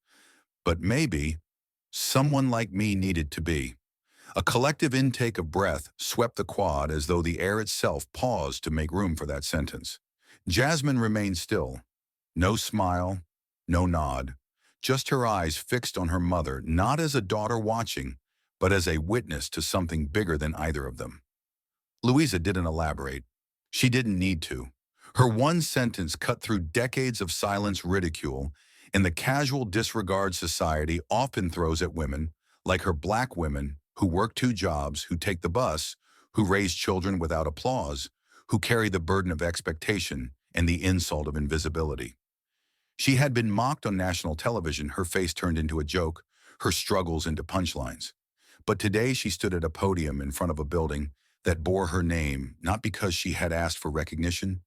But maybe someone like me needed to be. A collective intake of breath swept the quad as though the air itself paused to make room for that sentence. Jasmine remained still. No smile, no nod, just her eyes fixed on her mother, not as a daughter watching, but as a witness to something bigger than either of them. Louisa didn't elaborate. She didn't need to. Her one sentence cut through decades of silence, ridicule, and the casual disregard society often throws at women, like her black women, who work 2 jobs, who take the bus, who raise children without applause, who carry the burden of expectation and the insult of invisibility. She had been mocked on national television, her face turned into a joke, her struggles into punchlines. But today she stood at a podium in front of a building that bore her name, not because she had asked for recognition,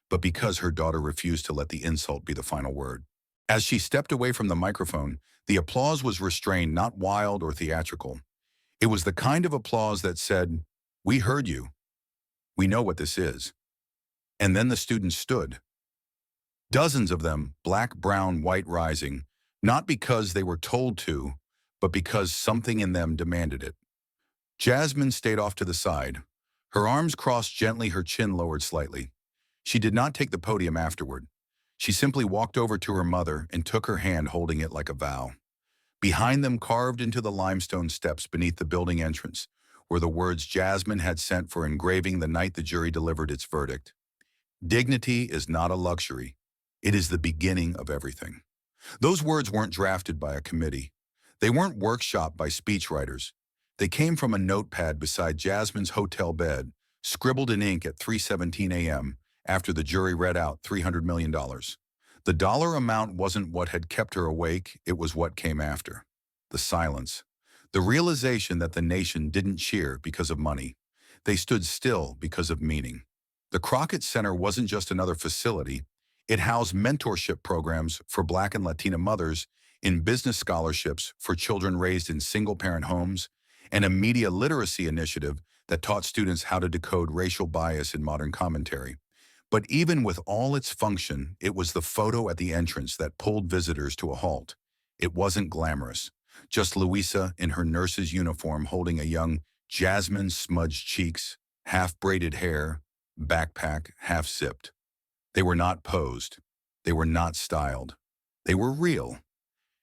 but because her daughter refused to let the insult be the final word. As she stepped away from the microphone, the applause was restrained, not wild or theatrical. It was the kind of applause that said, "We heard you. We know what this is." And then the students stood. Dozens of them, black, brown, white, rising, not because they were told to, but because something in them demanded it. Jasmine stayed off to the side. Her arms crossed gently, her chin lowered slightly. She did not take the podium afterward. She simply walked over to her mother and took her hand, holding it like a vow. Behind them, carved into the limestone steps beneath the building entrance, were the words Jasmine had sent for engraving the night the jury delivered its verdict. "Dignity is not a luxury. It is the beginning of everything." Those words weren't drafted by a committee. They weren't workshopped by speechwriters. They came from a notepad beside Jasmine's hotel bed, scribbled in ink at 3:17 a.m. after the jury read out $300 million. The dollar amount wasn't what had kept her awake, it was what came after. The silence. The realization that the nation didn't cheer because of money. They stood still because of meaning. The Crockett Center wasn't just another facility. It housed mentorship programs for Black and Latina mothers, in business scholarships for children raised in single-parent homes, and a media literacy initiative that taught students how to decode racial bias in modern commentary. But even with all its function, it was the photo at the entrance that pulled visitors to a halt. It wasn't glamorous. Just Louisa in her nurse's uniform holding a young Jasmine, smudged cheeks, half-braided hair, backpack half-zipped. They were not posed. They were not styled. They were real.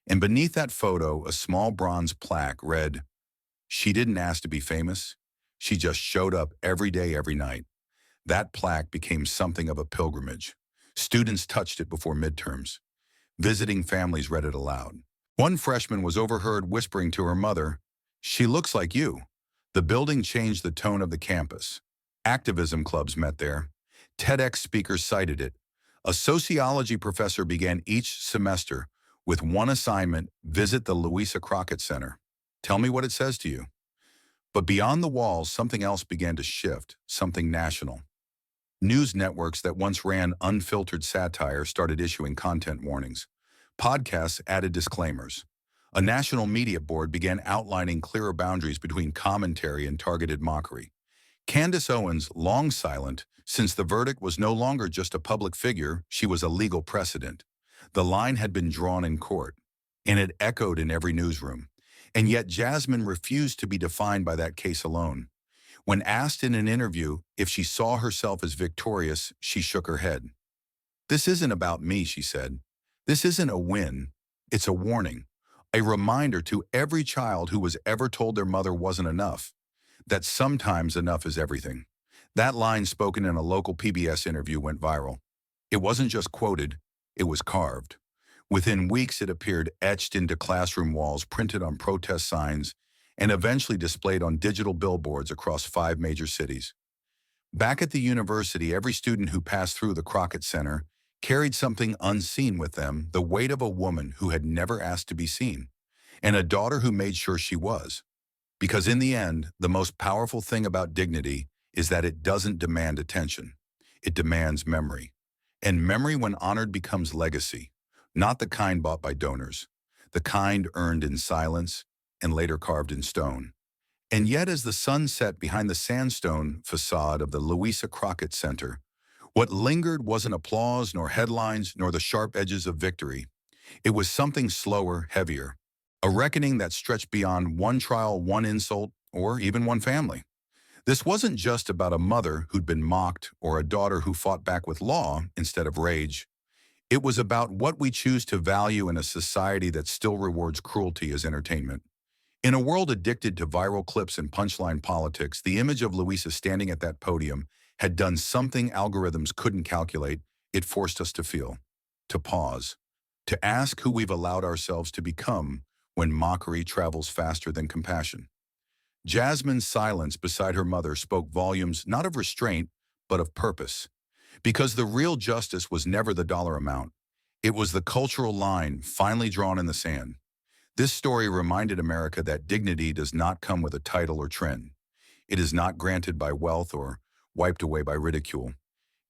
And beneath that photo, a small bronze plaque read, "She didn't ask to be famous. She just showed up every day, every night." That plaque became something of a pilgrimage. Students touched it before midterms. Visiting families read it aloud. One freshman was overheard whispering to her mother, "She looks like you." The building changed the tone of the campus. Activism clubs met there. TEDx speakers cited it. A sociology professor began each semester with one assignment: visit the Louisa Crockett Center. Tell me what it says to you. But beyond the walls, something else began to shift, something national. News networks that once ran unfiltered satire started issuing content warnings. Podcasts added disclaimers. A national media board began outlining clearer boundaries between commentary and targeted mockery. Candace Owens, long silent, since the verdict was no longer just a public figure, she was a legal precedent. The line had been drawn in court, and it echoed in every newsroom. And yet Jasmine refused to be defined by that case alone. When asked in an interview if she saw herself as victorious, she shook her head. "This isn't about me," she said. "This isn't a win. It's a warning. A reminder to every child who was ever told their mother wasn't enough, that sometimes enough is everything." That line, spoken in a local PBS interview, went viral. It wasn't just quoted, it was carved. Within weeks, it appeared etched into classroom walls, printed on protest signs, and eventually displayed on digital billboards across 5 major cities. Back at the university, every student who passed through the Crockett Center carried something unseen with them: the weight of a woman who had never asked to be seen, and a daughter who made sure she was. Because in the end, the most powerful thing about dignity is that it doesn't demand attention. It demands memory. And memory, when honored, becomes legacy, not the kind bought by donors, the kind earned in silence and later carved in stone. And yet, as the sun set behind the sandstone facade of the Louisa Crockett Center, what lingered wasn't applause, nor headlines, nor the sharp edges of victory. It was something slower, heavier, a reckoning that stretched beyond one trial, one insult, or even one family. This wasn't just about a mother who'd been mocked or a daughter who fought back with law instead of rage. It was about what we choose to value in a society that still rewards cruelty as entertainment. In a world addicted to viral clips and punchline politics, the image of Louisa standing at that podium had done something algorithms couldn't calculate. It forced us to feel, to pause, to ask who we've allowed ourselves to become when mockery travels faster than compassion. Jasmine's silence beside her mother spoke volumes, not of restraint, but of purpose. Because the real justice was never the dollar amount. It was the cultural line finally drawn in the sand. This story reminded America that dignity does not come with a title or trend. It is not granted by wealth or wiped away by ridicule.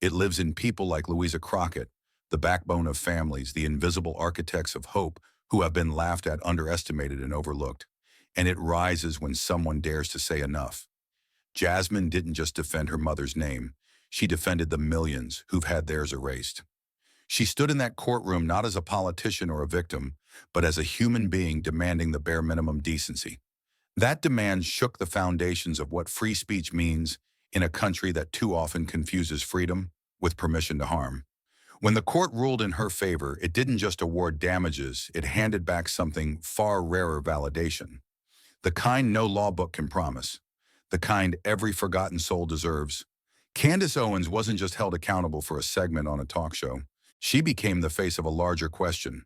It lives in people like Louisa Crockett, the backbone of families, the invisible architects of hope who have been laughed at, underestimated, and overlooked. And it rises when someone dares to say enough. Jasmine didn't just defend her mother's name. She defended the millions who've had theirs erased. She stood in that courtroom not as a politician or a victim, but as a human being demanding the bare minimum decency. That demand shook the foundations of what free speech means in a country that too often confuses freedom with permission to harm. When the court ruled in her favor, it didn't just award damages, it handed back something far rarer: validation. The kind no law book can promise. The kind every forgotten soul deserves. Candace Owens wasn't just held accountable for a segment on a talk show. She became the face of a larger question.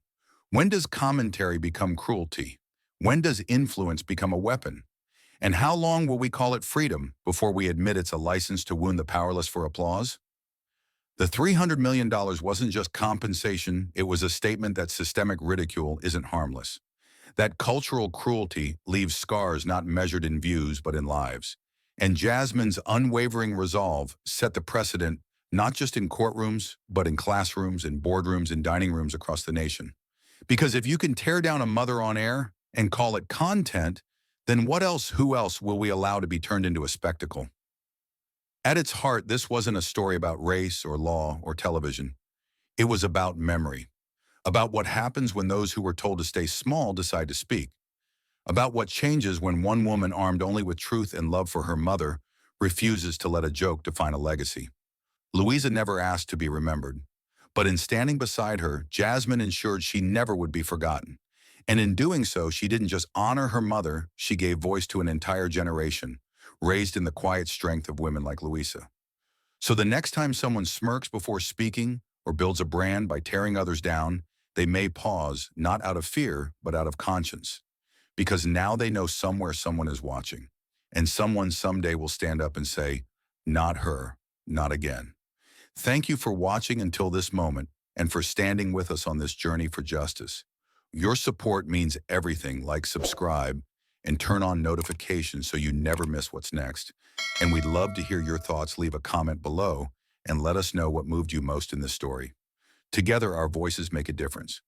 When does commentary become cruelty? When does influence become a weapon? And how long will we call it freedom before we admit it's a license to wound the powerless for applause? The $300 million wasn't just compensation, it was a statement that systemic ridicule isn't harmless. That cultural cruelty leaves scars not measured in views but in lives. And Jasmine's unwavering resolve set the precedent not just in courtrooms, but in classrooms, in boardrooms, in dining rooms across the nation. Because if you can tear down a mother on air and call it content, then who else will we allow to be turned into a spectacle? At its heart, this wasn't a story about race or law or television. It was about memory, about what happens when those who were told to stay small decide to speak, about what changes when one woman armed only with truth and love for her mother refuses to let a joke define a legacy. Louisa never asked to be remembered, but in standing beside her, Jasmine ensured she never would be forgotten. And in doing so, she didn't just honor her mother, she gave voice to an entire generation, raised in the quiet strength of women like Louisa. So the next time someone smirks before speaking or builds a brand by tearing others down, they may pause, not out of fear, but out of conscience. Because now they know somewhere someone is watching. And someone someday will stand up and say, not her, not again. Thank you for watching until this moment and for standing with us on this journey for justice. Your support means everything. Like, subscribe, and turn on notifications so you never miss what's next. And we'd love to hear your thoughts. Leave a comment below and let us know what moved you most in this story. Together, our voices make a difference.